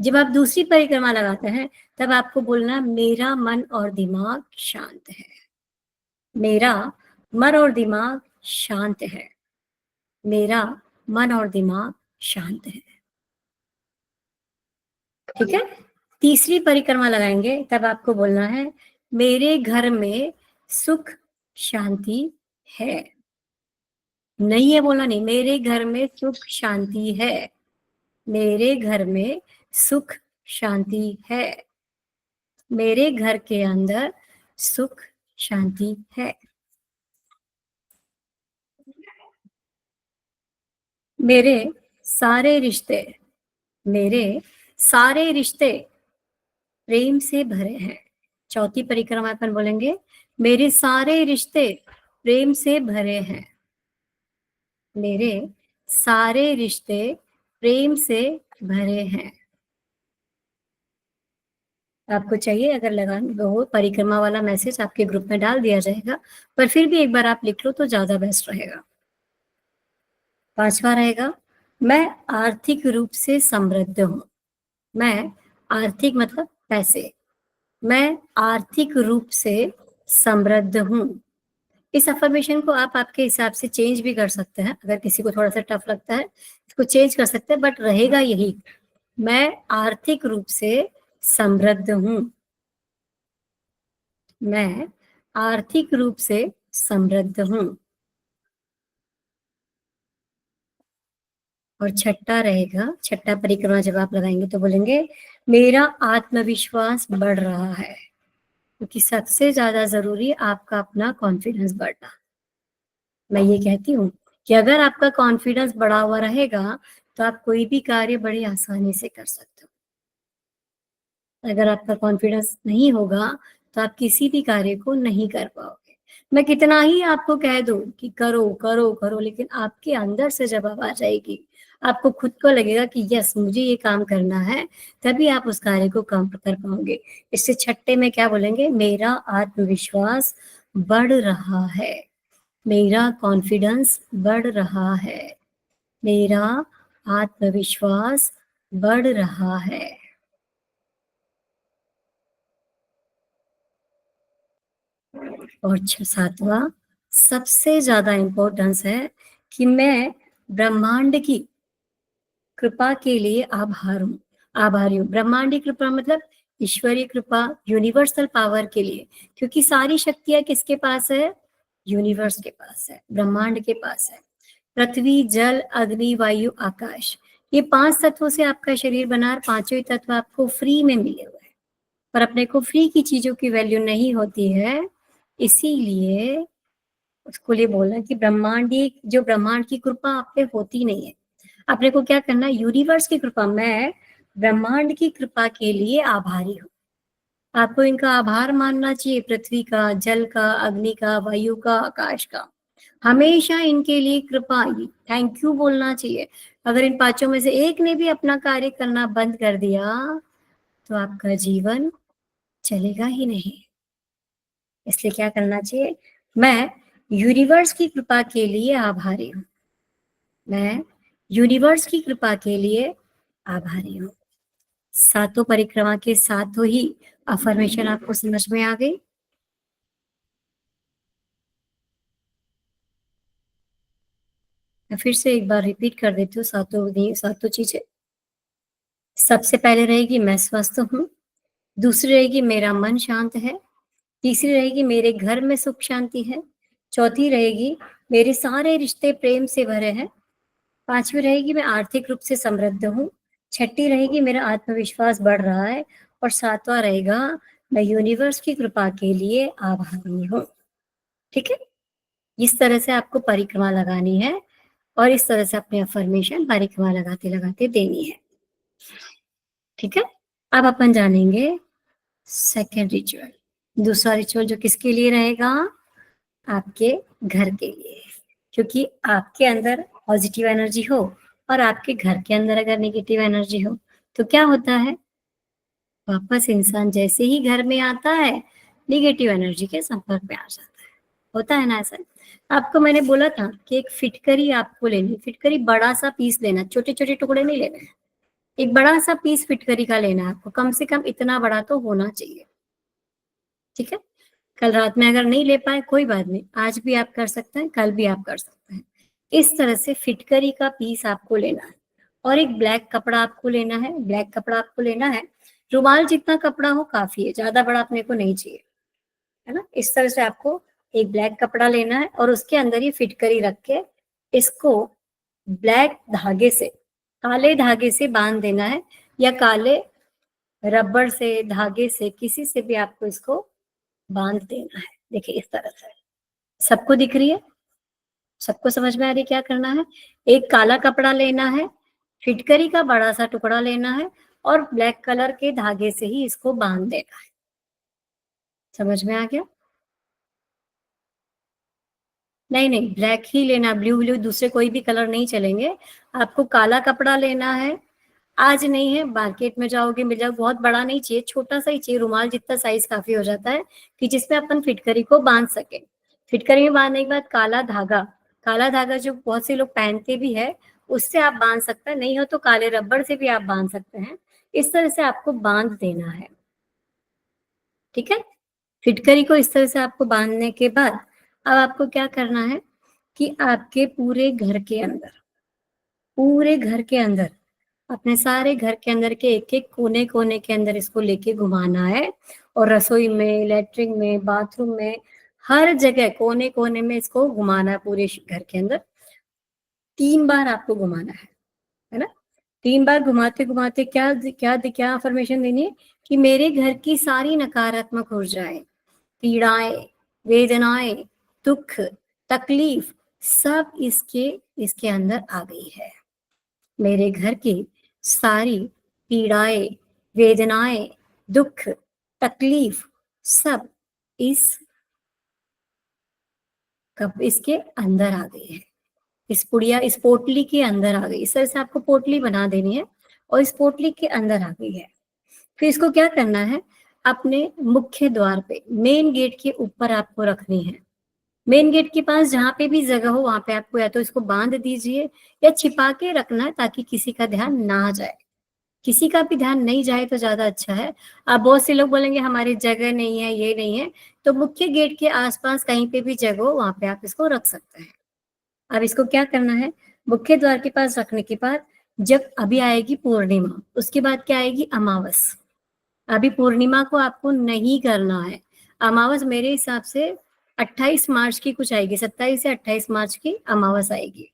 जब आप दूसरी परिक्रमा लगाते हैं तब आपको बोलना मेरा मन और दिमाग शांत है, मेरा मन और दिमाग शांत है, मेरा मन और दिमाग शांत है। ठीक है। तीसरी परिक्रमा लगाएंगे तब आपको बोलना है मेरे घर में सुख शांति है। नहीं है बोला नहीं, मेरे घर में सुख शांति है, मेरे घर में सुख शांति है, मेरे घर के अंदर सुख शांति है। मेरे सारे रिश्ते, मेरे सारे रिश्ते प्रेम से भरे हैं। चौथी परिक्रमा अपन बोलेंगे मेरे सारे रिश्ते प्रेम से भरे हैं, मेरे सारे रिश्ते प्रेम से भरे हैं। आपको चाहिए अगर लगाना हो परिक्रमा वाला मैसेज आपके ग्रुप में डाल दिया जाएगा, पर फिर भी एक बार आप लिख लो तो ज़्यादा बेस्ट रहेगा। 5वां रहेगा, मैं आर्थिक रूप से समृद्ध हूँ। मैं आर्थिक मतलब पैसे, मैं आर्थिक रूप से समृद्ध हूँ। इस अफ़र्मेशन को आप आपके हिसाब से चेंज भी कर सकते हैं, अगर किसी को थोड़ा-सा टफ लगता है, इसको चेंज कर सकते हैं बट रहेगा यही, मैं आर्थिक रूप से समृद्ध हूँ। मैं आर्थिक रूप से समृद्ध हूँ। और छठा रहेगा, छठा परिक्रमा जब आप लगाएँगे तो बोलेंगे, मेरा आत्मविश्वास बढ़ रहा है। क्योंकि सबसे ज़्यादा ज़रूरी आपका अपना कॉन्फिडेंस बढ़ना। मैं ये कहती हूँ कि अगर आपका कॉन्फिडेंस बढ़ा हुआ रहेगा, तो आप कोई भी कार्य बड़ी आसानी से कर सकते हो। अगर आपका कॉन्फिडेंस नहीं होगा, तो आप किसी भी कार्य को नहीं कर पाओगे। मैं कितना ही आपको कह दूँ कि करो, करो, करो, लेकिन आपके अंदर से जब आवाज़ आएगी, आपको खुद को लगेगा कि यस मुझे ये काम करना है, तभी आप उस कार्य को काम कर पाओगे। इससे छठे में क्या बोलेंगे, मेरा आत्मविश्वास बढ़ रहा है, मेरा कॉन्फिडेंस बढ़ रहा है, मेरा आत्मविश्वास बढ़ रहा है। और 7वां सबसे ज़्यादा इम्पोर्टेंस है कि मैं ब्रह्मांड की कृपा के लिए आभारी हूँ। ब्रह्मांडीय कृपा मतलब ईश्वरीय कृपा, यूनिवर्सल पावर के लिए, क्योंकि सारी शक्तियाँ किसके पास है? यूनिवर्स के पास है, ब्रह्मांड के पास है। पृथ्वी, जल, अग्नि, वायु, आकाश, ये 5 तत्वों से आपका शरीर बना है, पाँचों ही तत्व आपको फ्री में मिले हुए हैं। पर अपने को फ्री की चीज़ों की वैल्यू नहीं होती है, इसीलिए उसको लिए बोला कि ब्रह्मांडीय जो ब्रह्मांड की कृपा आप पे होती नहीं है। अपने को क्या करना है? यूनिवर्स की कृपा, मैं ब्रह्मांड की कृपा के लिए आभारी हूँ। आपको इनका आभार मानना चाहिए, पृथ्वी का, जल का, अग्नि का, वायु का, आकाश का। हमेशा इनके लिए कृपा, थैंक यू बोलना चाहिए। अगर इन पाँचों में से एक ने भी अपना कार्य करना बंद कर दिया, तो आपका जीवन चलेगा ही नहीं। इसलिए क्या करना चाहिए? मैं यूनिवर्स की कृपा के लिए आभारी हूँ। मैं यूनिवर्स की कृपा के लिए आभारी हूँ। सातों परिक्रमा के सातों ही अफर्मेशन आपको समझ में आ गई? मैं फिर से एक बार रिपीट कर देती हूँ सातों चीजें। सबसे पहले रहेगी मैं स्वस्थ हूँ, दूसरी रहेगी मेरा मन शांत है, तीसरी रहेगी मेरे घर में सुख शांति है, चौथी रहेगी मेरे सारे रिश्ते प्रेम से भरे हैं, पांचवी रहेगी मैं आर्थिक रूप से समृद्ध हूँ, छठी रहेगी मेरा आत्मविश्वास बढ़ रहा है, और सातवां रहेगा मैं यूनिवर्स की कृपा के लिए आभारी हूँ। ठीक है? इस तरह से आपको परिक्रमा लगानी है और इस तरह से अपने अफर्मेशन परिक्रमा लगाते लगाते देनी है। ठीक है? अब अपन जानेंगे सेकेंड रिचुअल। दूसरा रिचुअल जो किसके लिए रहेगा? आपके घर के लिए, क्योंकि आपके अंदर पॉजिटिव एनर्जी हो और आपके घर के अंदर अगर नेगेटिव एनर्जी हो, तो क्या होता है? वापस इंसान जैसे ही घर में आता है, नेगेटिव एनर्जी के संपर्क में आ जाता है। होता है ना ऐसा? आपको मैंने बोला था कि एक फिटकरी आपको लेनी, फिटकरी बड़ा सा पीस लेना, छोटे छोटे टुकड़े नहीं लेने हैं। एक बड़ा सा पीस फिटकरी का लेना है आपको, कम से कम इतना बड़ा तो होना चाहिए। ठीक है? कल रात में अगर नहीं ले पाए कोई बात नहीं, आज भी आप कर सकते हैं, कल भी आप कर सकते हैं। इस तरह से फिटकरी का पीस आपको लेना है और एक ब्लैक कपड़ा आपको लेना है, ब्लैक कपड़ा आपको लेना है। रुमाल जितना कपड़ा हो काफी है, ज्यादा बड़ा अपने को नहीं चाहिए, है ना? इस तरह से आपको एक ब्लैक कपड़ा लेना है और उसके अंदर ये फिटकरी रख के इसको ब्लैक धागे से, काले धागे से बांध देना है, या काले रबड़ से, धागे से, किसी से भी आपको इसको बांध देना है। देखिए इस तरह से। सबको दिख रही है? सबको समझ में आ रही है क्या करना है? एक काला कपड़ा लेना है, फिटकरी का बड़ा सा टुकड़ा लेना है और ब्लैक कलर के धागे से ही इसको बांध देना है। समझ में आ गया? नहीं, नहीं, ब्लैक ही लेना, ब्लू दूसरे कोई भी कलर नहीं चलेंगे। आपको काला कपड़ा लेना है, आज नहीं है, मार्केट में जाओगे मिल जाएगा, बहुत बड़ा नहीं चाहिए, छोटा-सा ही चाहिए, रुमाल जितना साइज़ काफ़ी हो जाता है कि जिसमें अपन फिटकरी को बाँध सकें। फिटकरी में बाँधने के बाद काला धागा जो बहुत से लोग पहनते भी हैं, उससे आप बाँध सकते हैं, नहीं हो तो काले रबड़ से भी आप बाँध सकते हैं। इस तरह से आपको बाँध देना है, ठीक है? फिटकरी को इस तरह से आपको बाँधने के बाद अब आपको क्या करना है कि आपके पूरे घर के अंदर, अपने सारे घर के अंदर के एक-एक कोने-कोने के अंदर इसको लेके घुमाना है और रसोई में, लैट्रिन में, बाथरूम में, हर जगह कोने-कोने में इसको घुमाना है पूरे घर के अंदर। 3 बार आपको घुमाना है ना? 3 बार घुमाते-घुमाते क्या अफ़र्मेशन देनी है कि मेरे घर की सारी नकारात्मक ऊर्जाएँ, पीड़ाएँ, वेदनाएँ, दुःख, तकलीफ सब इसके अंदर आ गई है। मेरे घर की सारी पीड़ाएँ, वेदनाएँ, दुःख, तकलीफ सब इस कप इसके अंदर आ गई है। इस पोटली के अंदर आ गई। इस तरह से आपको पोटली बना देनी है और इस पोटली के अंदर आ गई है। फिर इसको क्या करना है, अपने मुख्य द्वार पे, मेन गेट के ऊपर आपको रखनी है। मेन गेट के पास जहाँ पे भी जगह हो वहाँ पे आपको या तो इसको बाँध दीजिए या छिपा के रखना है ताकि किसी का ध्यान ना जाए। किसी का भी ध्यान नहीं जाए तो ज़्यादा अच्छा है। अब बहुत से लोग बोलेंगे हमारी जगह नहीं है, ये नहीं है, तो मुख्य गेट के आस-पास कहीं पे भी जगह हो वहाँ पे आप इसको रख सकते हैं। अब इसको क्या करना है, मुख्य द्वार के पास रखने के बाद जब अभी आएगी पूर्णिमा, उसके बाद क्या आएगी अमावस। अभी पूर्णिमा को आपको नहीं करना है। अमावस मेरे हिसाब से 28 मार्च की कुछ आएगी, 27 या 28 मार्च की अमावस आएगी।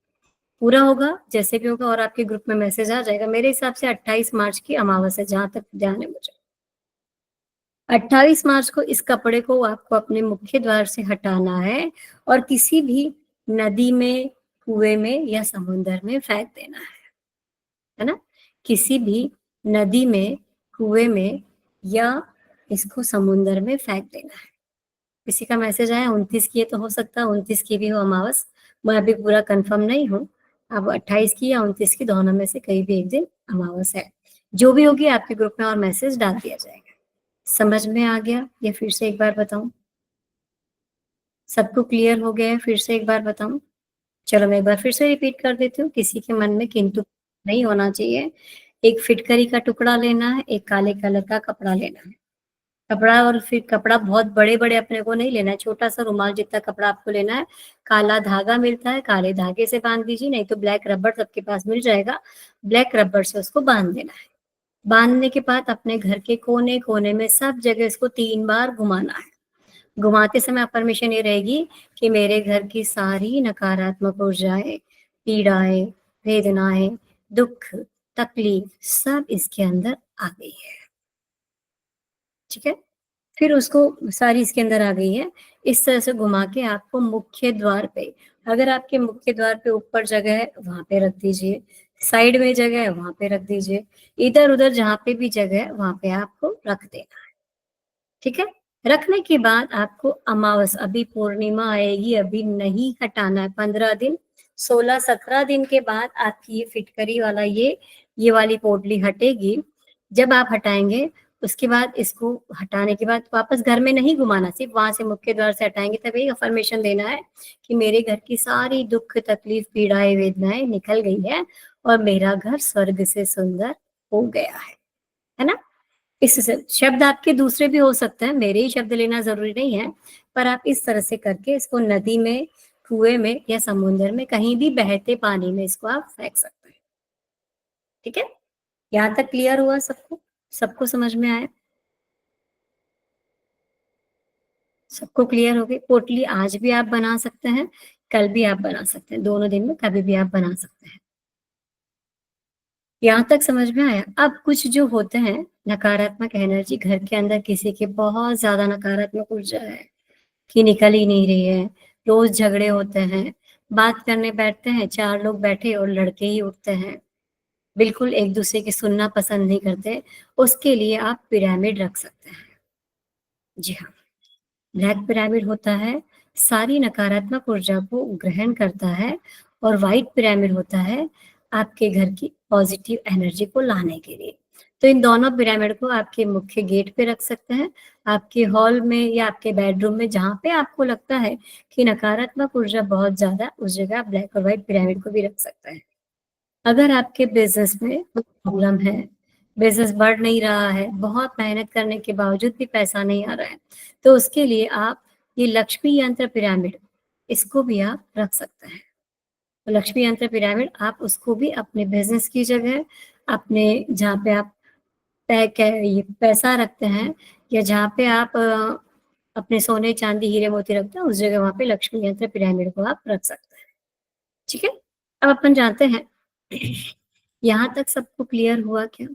पूरा होगा, जैसे भी होगा और आपके ग्रुप में मैसेज आ जाएगा। मेरे हिसाब से 28 मार्च की अमावस है, जहाँ तक ध्यान है मुझे। 28 मार्च को इस कपड़े को आपको अपने मुख्य द्वार से हटाना है और किसी भी नदी में, कुएँ में या समुद्र में फेंक देना है ना? किसी भी नदी में, कुएँ में या इसको समुद्र में फेंक देना है। किसी का मैसेज आया 29 की है तो हो सकता है 29 की भी हो अमावस, मैं अभी पूरा कन्फर्म नहीं हूँ। अब 28 की या 29 की दोनों में से कहीं भी एक दिन अमावस है। जो भी होगी आपके ग्रुप में और मैसेज डाल दिया जाएगा। समझ में आ गया या फिर से एक बार बताऊँ? सबको क्लियर हो गया है फिर से एक बार बताऊँ? चलो मैं एक बार फिर से रिपीट कर देती हूँ, किसी के मन में किंतु नहीं होना चाहिए। एक फिटकरी का टुकड़ा लेना है, एक काले कलर का कपड़ा लेना है। कपड़ा और फिर कपड़ा बहुत बड़े-बड़े अपने को नहीं लेना है, छोटा-सा रुमाल जितना कपड़ा आपको लेना है। काला धागा मिलता है, काले धागे से बाँध दीजिए, नहीं तो ब्लैक रबर सबके पास मिल जाएगा। ब्लैक रबर से उसको बाँध देना है। बाँधने के बाद अपने घर के कोने-कोने में सब जगह इसको 3 बार घुमाना है। घुमाते समय अफ़र्मेशन ये रहेगी कि मेरे घर की सारी नकारात्मक ऊर्जाएँ, पीड़ाएँ, वेदनाएँ, दुःख, तकलीफ सब इसके अंदर आ गई है। ठीक है? फिर उसको सारी इसके अंदर आ गई है, इस तरह से घुमा के आपको मुख्य द्वार पे, अगर आपके मुख्य द्वार पे ऊपर जगह है, वहाँ पे रख दीजिए, साइड में जगह है, वहाँ पे रख दीजिए, इधर-उधर जहाँ पे भी जगह है, वहाँ पे आपको रख देना है, ठीक है? रखने के बाद आपको अमावस अभी पूर्णिमा आएगी, अभी नहीं हटाना है, 15 दिन, 16-17 दिन के बाद आपकी ये फिटकरी वाला ये वाली पोटली हटेगी। जब आप हटाएँगे, उसके बाद इसको हटाने के बाद वापस घर में नहीं घुमाना, सिर्फ़ वहाँ से मुख्य द्वार से हटाएँगे तब यही अफ़र्मेशन देना है कि मेरे घर की सारी दुःख, तकलीफ़, पीड़ाएँ, वेदनाएँ निकल गई है और मेरा घर स्वर्ग से सुंदर हो गया है ना? इससे शब्द आपके दूसरे भी हो सकते हैं, मेरे ही शब्द लेना ज़रूरी नहीं है, पर आप इस तरह से करके इसको नदी में, कुएँ में या समुद्र में कहीं भी बहते पानी में इसको आप फेंक सकते हैं, ठीक है? यहाँ तक क्लियर हुआ सबको? सबको समझ में आया? सबको क्लियर हो गई? पोटली आज भी आप बना सकते हैं, कल भी आप बना सकते हैं, दोनों दिन में कभी भी आप बना सकते हैं। यहाँ तक समझ में आया? अब कुछ जो होते हैं नकारात्मक एनर्जी घर के अंदर किसी की बहुत ज़्यादा नकारात्मक ऊर्जा है कि निकल ही नहीं रही है, रोज़ झगड़े होते हैं, बात करने बैठते हैं, 4 लोग बैठे और लड़के ही उठते हैं, बिल्कुल एक-दूसरे की सुनना पसंद नहीं करते, उसके लिए आप पिरामिड रख सकते हैं। जी हाँ, ब्लैक पिरामिड होता है, सारी नकारात्मक ऊर्जा को ग्रहण करता है और व्हाइट पिरामिड होता है आपके घर की पॉजिटिव एनर्जी को लाने के लिए। तो इन दोनों पिरामिड को आपके मुख्य गेट पे रख सकते हैं, आपके हॉल में या आपके बेडरूम में, जहाँ पे आपको लगता है कि नकारात्मक ऊर्जा बहुत ज़्यादा, उस जगह आप ब्लैक और व्हाइट पिरामिड को भी रख सकते हैं। अगर आपके बिज़नेस में कोई प्रॉब्लम है, बिज़नेस बढ़ नहीं रहा है, बहुत मेहनत करने के बावजूद भी पैसा नहीं आ रहा है, तो उसके लिए आप ये लक्ष्मी यंत्र पिरामिड, इसको भी आप रख सकते हैं। तो लक्ष्मी यंत्र पिरामिड आप उसको भी अपने बिज़नेस की जगह, अपने जहाँ पे आप ये पैसा रखते हैं या जहाँ पे आप अपने सोने, चांदी, हीरे, मोती रखते हैं, उस जगह वहाँ पे लक्ष्मी यंत्र पिरामिड को आप रख सकते हैं। ठीक है? अब अपन जानते हैं यहाँ तक सबको क्लियर हुआ क्या?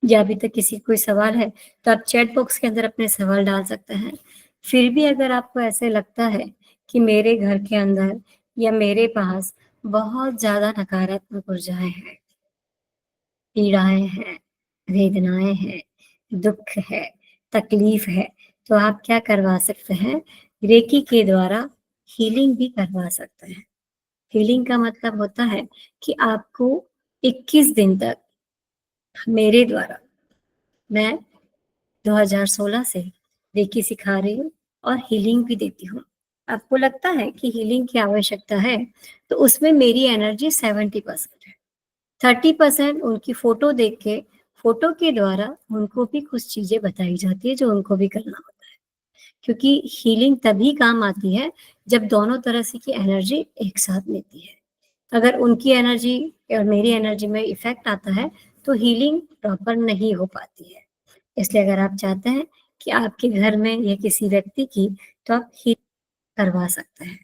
या अभी तक किसी को कोई सवाल है, तो आप चैट बॉक्स के अंदर अपने सवाल डाल सकते हैं। फिर भी अगर आपको ऐसे लगता है कि मेरे घर के अंदर या मेरे पास बहुत ज़्यादा नकारात्मक ऊर्जाएँ हैं, पीड़ाएँ हैं, वेदनाएँ हैं, दुःख है, तकलीफ़ है, तो आप क्या करवा सकते हैं, रेकी के द्वारा हीलिंग भी करवा सकते हैं। हीलिंग का मतलब होता है कि आपको 21 दिन तक मेरे द्वारा, मैं 2016 से रेकी सिखा रही हूँ और हीलिंग भी देती हूँ। आपको लगता है कि हीलिंग की आवश्यकता है, तो उसमें मेरी एनर्जी 70% है। 30% उनकी फ़ोटो देख के, फ़ोटो के द्वारा उनको भी कुछ चीज़ें बताई जाती है जो उनको भी करना होता है। क्योंकि हीलिंग तभी काम आती है जब दोनों तरह से की एनर्जी एक साथ मिलती है। अगर उनकी एनर्जी और मेरी एनर्जी में इफ़ेक्ट आता है, तो हीलिंग प्रॉपर नहीं हो पाती है। इसलिए अगर आप चाहते हैं कि आपके घर में या किसी व्यक्ति की, तो आप हील करवा सकते हैं।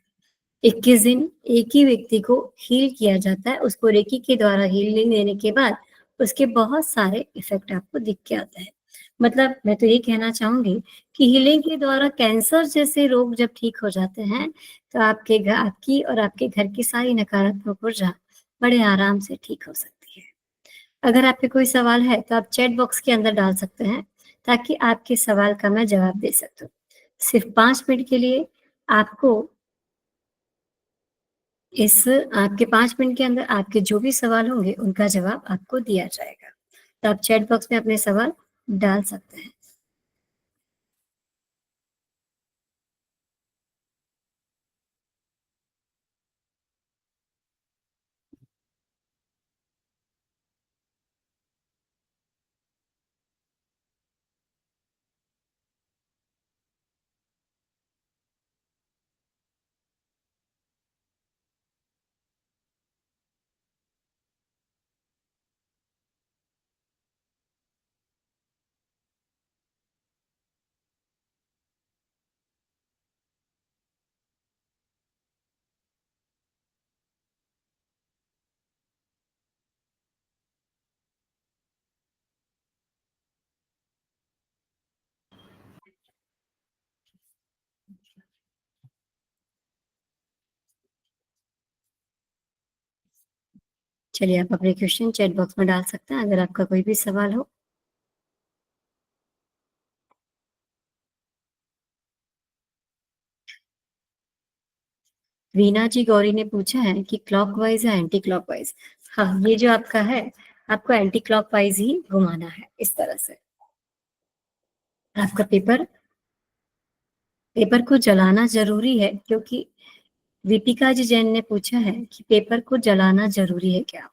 21 दिन एक ही व्यक्ति को हील किया जाता है, उसको रेकी के द्वारा हीलिंग देने के बाद उसके बहुत सारे इफ़ेक्ट आपको दिख के आते हैं। मतलब मैं तो ये कहना चाहूँगी कि हीलिंग के द्वारा कैंसर जैसे रोग जब ठीक हो जाते हैं, तो आपकी और आपके घर की सारी नकारात्मक ऊर्जा बड़े आराम से ठीक हो सकती है। अगर आपके कोई सवाल है, तो आप चैट बॉक्स के अंदर डाल सकते हैं, ताकि आपके सवाल का मैं जवाब दे सकूँ। सिर्फ़ 5 मिनट के लिए आपको इस आपके 5 मिनट के अंदर आपके जो भी सवाल होंगे, उनका जवाब आपको दिया जाएगा। तो आप चैट बॉक्स में अपने सवाल डाल सकते हैं। चलिए, आप अपने क्वेश्चन चैट बॉक्स में डाल सकते हैं, अगर आपका कोई भी सवाल हो। रीना जी गौरी ने पूछा है कि क्लॉकवाइज़ या एंटी क्लॉकवाइज़? हाँ, ये जो आपका है, आपको एंटी क्लॉकवाइज़ ही घुमाना है, इस तरह से। आपका पेपर पेपर को जलाना ज़रूरी है, क्योंकि दीपिका जी जैन ने पूछा है कि पेपर को जलाना ज़रूरी है क्या?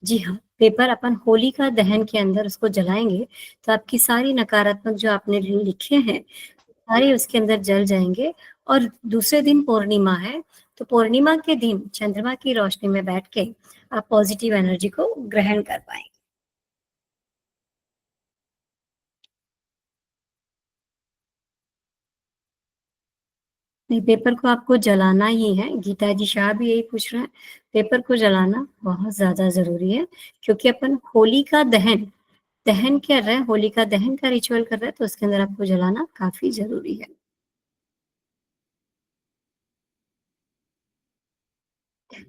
जी हाँ, पेपर अपन होलिका दहन के अंदर उसको जलाएँगे, तो आपकी सारी नकारात्मक जो आपने लिखे हैं, सारे उसके अंदर जल जाएँगे। और दूसरे दिन पूर्णिमा है, तो पूर्णिमा के दिन चंद्रमा की रोशनी में बैठ के आप पॉज़िटिव एनर्जी को ग्रहण कर पाएँगे। नहीं, पेपर को आपको जलाना ही है, गीता जी शाह भी यही पूछ रहे हैं। पेपर को जलाना बहुत ज़्यादा ज़रूरी है, क्योंकि अपन होलिका दहन दहन कर रहे हैं, होलिका दहन का रिचुअल कर रहे हैं, तो उसके अंदर आपको जलाना काफ़ी ज़रूरी है।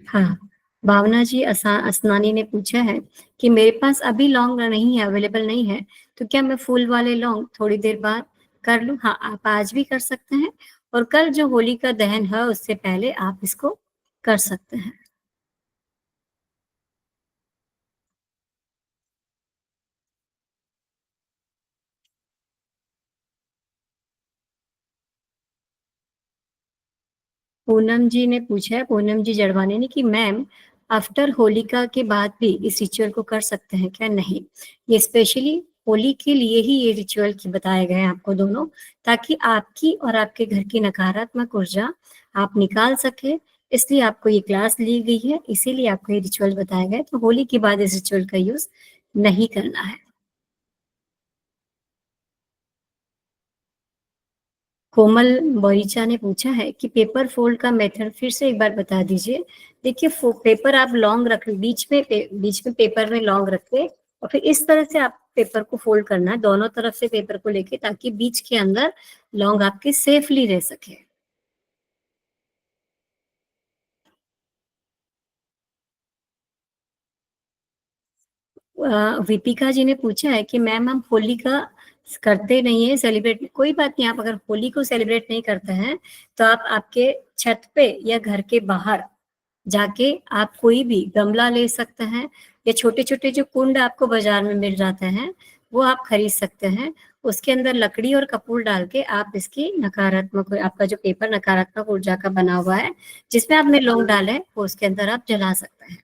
हाँ, भावना जी असनानी ने पूछा है कि मेरे पास अभी लौंग नहीं है, अवेलेबल नहीं है, तो क्या मैं फूल वाले लौंग थोड़ी देर बाद कर लूँ? हाँ, आप आज भी कर सकते हैं और कल जो होलिका दहन है उससे पहले आप इसको कर सकते हैं। पूनम जी ने पूछा है, पूनम जी जड़वानी ने कि मैम आफ्टर होलिका के बाद भी इस रिचुअल को कर सकते हैं क्या? नहीं, ये स्पेशली होली के लिए ही ये रिचुअल की बताए गए हैं आपको दोनों, ताकि आपकी और आपके घर की नकारात्मक ऊर्जा आप निकाल सके, इसलिए आपको ये क्लास ली गई है, इसीलिए आपको ये रिचुअल बताया गया है। तो होली के बाद इस रिचुअल का यूज़ नहीं करना है। कोमल बोईचा ने पूछा है कि पेपर फोल्ड का मेथड फिर से एक बार बता दीजिए। देखिए पेपर आप लॉन्ग रख बीच में पेपर में लॉन्ग रख के और फिर इस तरह से आप पेपर को फोल्ड करना है दोनों तरफ से पेपर को लेके, ताकि बीच के अंदर लॉन्ग आपके सेफली रह सके। विपिका जी ने पूछा है कि मैम हम होली का करते नहीं है सेलिब्रेट, कोई बात नहीं, आप अगर होली को सेलिब्रेट नहीं करते हैं तो आप आपके छत पे या घर के बाहर जाके आप कोई भी गमला ले सकते हैं या छोटे-छोटे जो कुंड आपको बाजार में मिल जाते हैं, वो आप खरीद सकते हैं। उसके अंदर लकड़ी और कपूर डाल के आप इसकी नकारात्मक आपका जो पेपर नकारात्मक ऊर्जा का बना हुआ है, जिसमें आपने लौंग डाला है, वो उसके अंदर आप जला सकते हैं।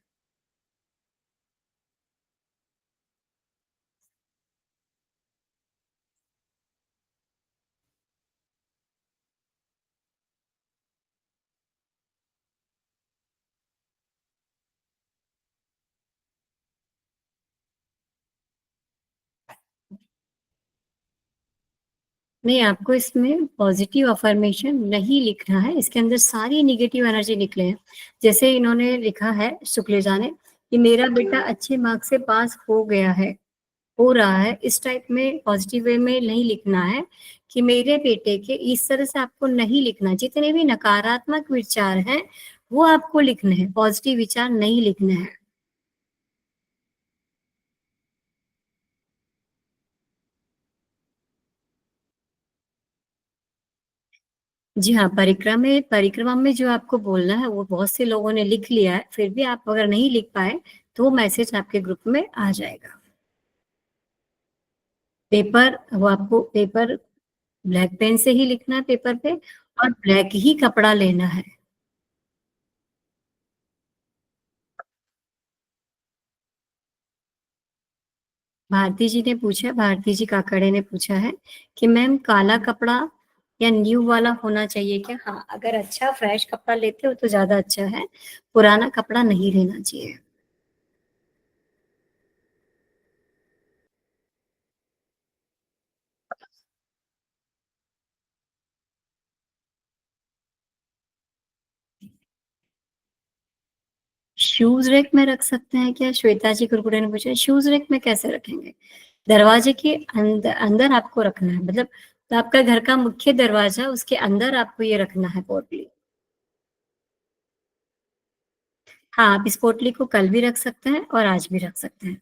नहीं, आपको इसमें पॉजिटिव अफ़र्मेशन नहीं लिखना है, इसके अंदर सारी नेगेटिव एनर्जी निकले हैं। जैसे इन्होंने लिखा है शुक्लेजा ने कि मेरा बेटा अच्छे मार्क्स से पास हो गया है, हो रहा है, इस टाइप में पॉजिटिव वे में नहीं लिखना है कि मेरे बेटे के, इस तरह से आपको नहीं लिखना। जितने भी नकारात्मक विचार हैं, वो आपको लिखने हैं, पॉजिटिव विचार नहीं लिखने हैं। जी हाँ, परिक्रमा में जो आपको बोलना है वो बहुत से लोगों ने लिख लिया है, फिर भी आप अगर नहीं लिख पाए, तो वो मैसेज आपके ग्रुप में आ जाएगा। वो आपको पेपर ब्लैक पेन से ही लिखना है पेपर पे और ब्लैक ही कपड़ा लेना है। भारती जी काकड़े ने पूछा है कि मैम काला कपड़ा या न्यू वाला होना चाहिए क्या? हाँ, अगर अच्छा फ्रेश कपड़ा लेते हो तो ज़्यादा अच्छा है, पुराना कपड़ा नहीं लेना चाहिए। शूज़ रैक में रख सकते हैं क्या? श्वेता जी कुरकुरे ने पूछा है, शूज़ रैक में कैसे रखेंगे? दरवाजे के अंदर आपको रखना है, मतलब तो आपका घर का मुख्य दरवाज़ा उसके अंदर आपको ये रखना है पोटली। हाँ, आप इस पोटली को कल भी रख सकते हैं और आज भी रख सकते हैं।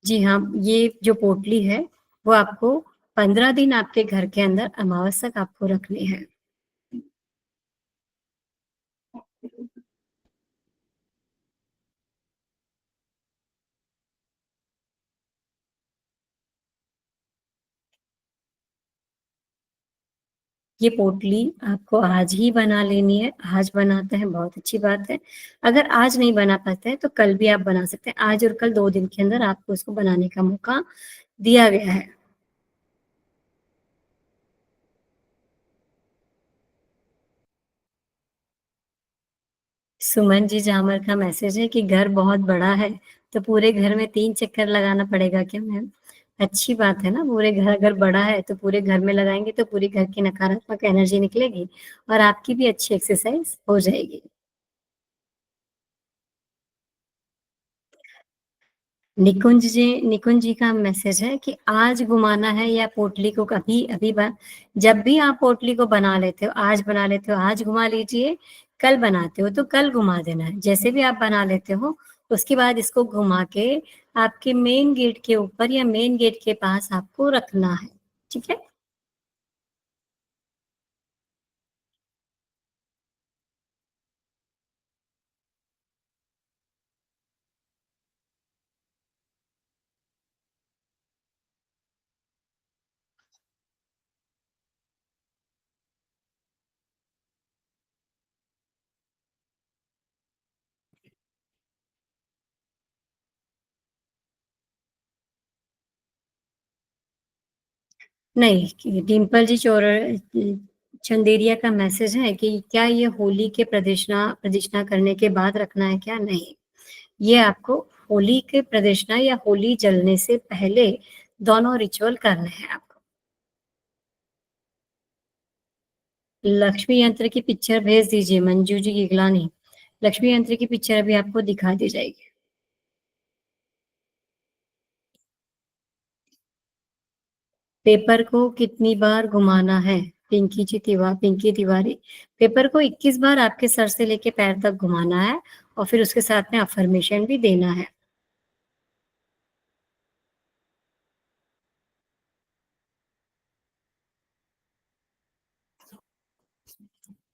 जी हाँ, ये जो पोटली है, वो आपको 15 दिन आपके घर के अंदर अमावस तक आपको रखनी है। ये पोटली आपको आज ही बना लेनी है, आज बनाते हैं बहुत अच्छी बात है। अगर आज नहीं बना पाते हैं तो कल भी आप बना सकते हैं। आज और कल 2 दिन के अंदर आपको इसको बनाने का मौका दिया गया है। सुमन जी जामर का मैसेज है कि घर बहुत बड़ा है, तो पूरे घर में 3 चक्कर लगाना पड़ेगा क्या मैम? अच्छी बात है ना, पूरे घर अगर बड़ा है तो पूरे घर में लगाएँगे तो पूरे घर की नकारात्मक एनर्जी निकलेगी और आपकी भी अच्छी एक्सरसाइज हो जाएगी। निकुंज जी का मैसेज है कि आज घुमाना है या पोटली को कभी अभी जब भी आप पोटली को बना लेते हो, आज बना लेते हो आज घुमा लीजिए, कल बनाते हो तो कल घुमा देना है। जैसे भी आप बना लेते हो उसके बाद इसको घुमा के आपके मेन गेट के ऊपर या मेन गेट के पास आपको रखना है। ठीक है? नहीं, कि डिम्पल जी चंदेरिया का मैसेज है कि क्या ये होली के प्रदक्षिणा प्रदक्षिणा करने के बाद रखना है क्या? नहीं, ये आपको होली के प्रदक्षिणा या होली जलने से पहले दोनों रिचुअल करने हैं आपको। लक्ष्मी यंत्र की पिक्चर भेज दीजिए, मंजू जी गिगलानी। लक्ष्मी यंत्र की पिक्चर अभी आपको दिखा दी जाएगी। पेपर को कितनी बार घुमाना है? पिंकी तिवारी, पेपर को 21 बार आपके सर से लेके पैर तक घुमाना है और फिर उसके साथ में अफर्मेशन भी देना है।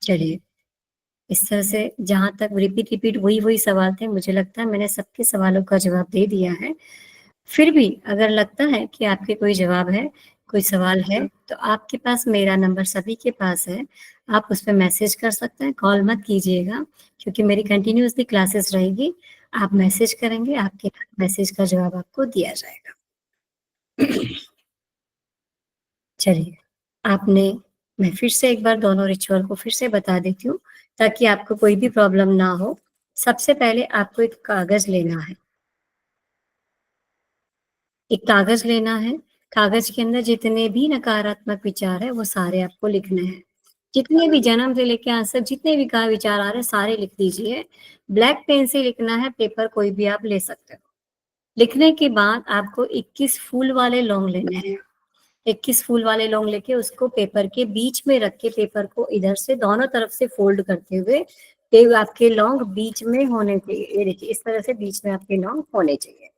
चलिए, इस तरह से जहां तक रिपीट रिपीट वही वही सवाल थे, मुझे लगता है मैंने सबके सवालों का जवाब दे दिया है। फिर भी अगर लगता है कि आपके कोई जवाब है, कोई सवाल है, तो आपके पास मेरा नंबर सभी के पास है। आप उस पे मैसेज कर सकते हैं, कॉल मत कीजिएगा क्योंकि मेरी कंटिन्यूअसली क्लासेस रहेगी। आप मैसेज करेंगे, आपके मैसेज का जवाब आपको दिया जाएगा। चलिए, आपने मैं फिर से एक बार दोनों रिचुअल को फिर से बता देती हूँ ताकि आपको कोई भी प्रॉब्लम ना हो। सबसे पहले आपको एक कागज़ लेना है। एक कागज़ लेना है, कागज़ के अंदर जितने भी नकारात्मक विचार हैं, वो सारे आपको लिखने हैं। जितने भी जन्म से लेके आज तक जितने भी का विचार आ रहे हैं, सारे लिख दीजिए। ब्लैक पेन से लिखना है, पेपर कोई भी आप ले सकते हो। लिखने के बाद आपको 21 फूल वाले लौंग लेने हैं। 21 फूल वाले लौंग लेके उसको पेपर के बीच में रख के पेपर को इधर से दोनों तरफ से फोल्ड करते हुए आपके लौंग बीच में होने चाहिए। ये देखिए, इस तरह से बीच में आपके लौंग होने चाहिए।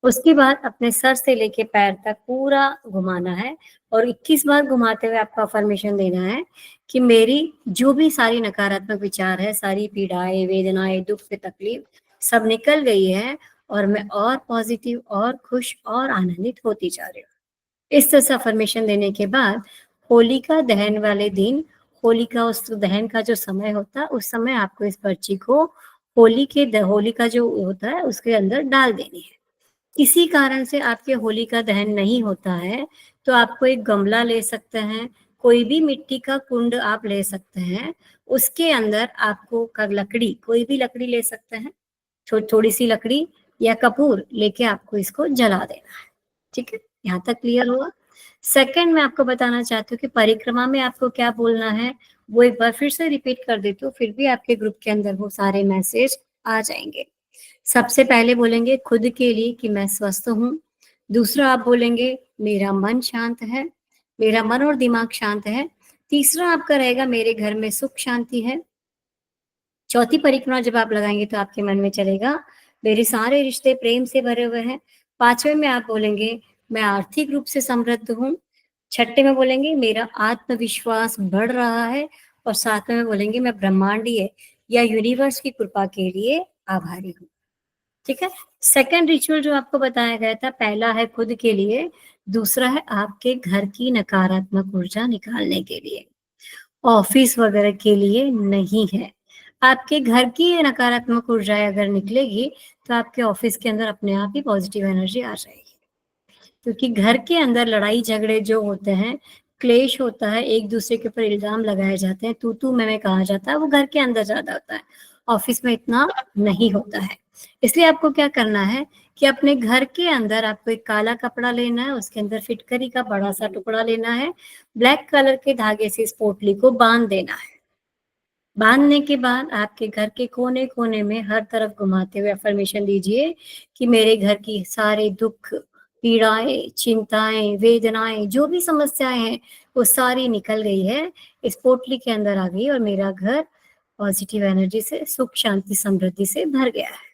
उसके बाद अपने सर से लेके पैर तक पूरा घुमाना है और 21 बार घुमाते हुए आपको अफर्मेशन देना है कि मेरी जो भी सारी नकारात्मक विचार है, सारी पीड़ाएं, वेदनाएं, दुख से तकलीफ सब निकल गई है और मैं और पॉजिटिव और खुश और आनंदित होती जा रही हूँ। इस तरह से अफर्मेशन देने के बाद होलिका दहन वाले दिन, होलिका उस दहन का जो समय होता है, उस समय आपको इस पर्ची को होली का जो होता है उसके अंदर डाल देनी है। किसी कारण से आपके होली का दहन नहीं होता है, तो आपको एक गमला ले सकते हैं, कोई भी मिट्टी का कुंड आप ले सकते हैं। उसके अंदर आपको लकड़ी, कोई भी लकड़ी ले सकते हैं, थोड़ी सी लकड़ी या कपूर लेके आपको इसको जला देना है। ठीक है? यहाँ तक क्लियर हुआ? सेकंड मैं आपको बताना चाहती हूँ कि परिक्रमा में आपको क्या बोलना है, वो एक बार फिर से रिपीट कर देती हूँ, फिर भी आपके ग्रुप के अंदर वो सारे मैसेज आ जाएँगे। सबसे पहले बोलेंगे खुद के लिए कि मैं स्वस्थ हूँ। दूसरा आप बोलेंगे मेरा मन शांत है, मेरा मन और दिमाग शांत है। तीसरा आपका रहेगा मेरे घर में सुख शांति है। चौथी परिक्रमा जब आप लगाएँगे तो आपके मन में चलेगा मेरे सारे रिश्ते प्रेम से भरे हुए हैं। पाँचवें में आप बोलेंगे मैं आर्थिक रूप से समृद्ध हूँ। छठे में बोलेंगे मेरा आत्मविश्वास बढ़ रहा है और सातवें में बोलेंगे मैं ब्रह्मांडीय या यूनिवर्स की कृपा के लिए आभारी हूँ। ठीक है? सेकंड रिचुअल जो आपको बताया गया था, पहला है खुद के लिए, दूसरा है आपके घर की नकारात्मक ऊर्जा निकालने के लिए। ऑफिस वगैरह के लिए नहीं है। आपके घर की ये नकारात्मक ऊर्जाएँ अगर निकलेगी, तो आपके ऑफिस के अंदर अपने आप ही पॉजिटिव एनर्जी आ जाएगी। क्योंकि घर के अंदर लड़ाई झगड़े जो होते हैं, क्लेश होता है, एक-दूसरे के ऊपर इल्ज़ाम लगाए जाते हैं, तू-तू, मैं-मैं कहा जाता है, वो घर के अंदर ज़्यादा होता है। ऑफिस में इतना नहीं होता है। इसलिए आपको क्या करना है कि अपने घर के अंदर आपको एक काला कपड़ा लेना है, उसके अंदर फिटकरी का बड़ा-सा टुकड़ा लेना है, ब्लैक कलर के धागे से इस पोटली को बाँध देना है। बांधने के बाद आपके घर के कोने कोने में हर तरफ घुमाते हुए अफर्मेशन दीजिए कि मेरे घर की सारे दुख, पीड़ाएं, चिंताएं, वेदनाएं, जो भी समस्याएं हैं वो सारी निकल गई है, इस पोटली के अंदर आ गई और मेरा घर पॉजिटिव एनर्जी से, सुख, शांति, समृद्धि से भर गया है।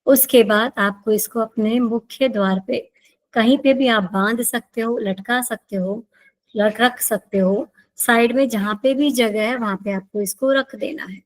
उसके बाद आपको इसको अपने मुख्य द्वार पे कहीं पे भी आप बांध सकते हो, लटका सकते हो, रख सकते हो। साइड में जहाँ पे भी जगह है वहां पे आपको इसको रख देना है।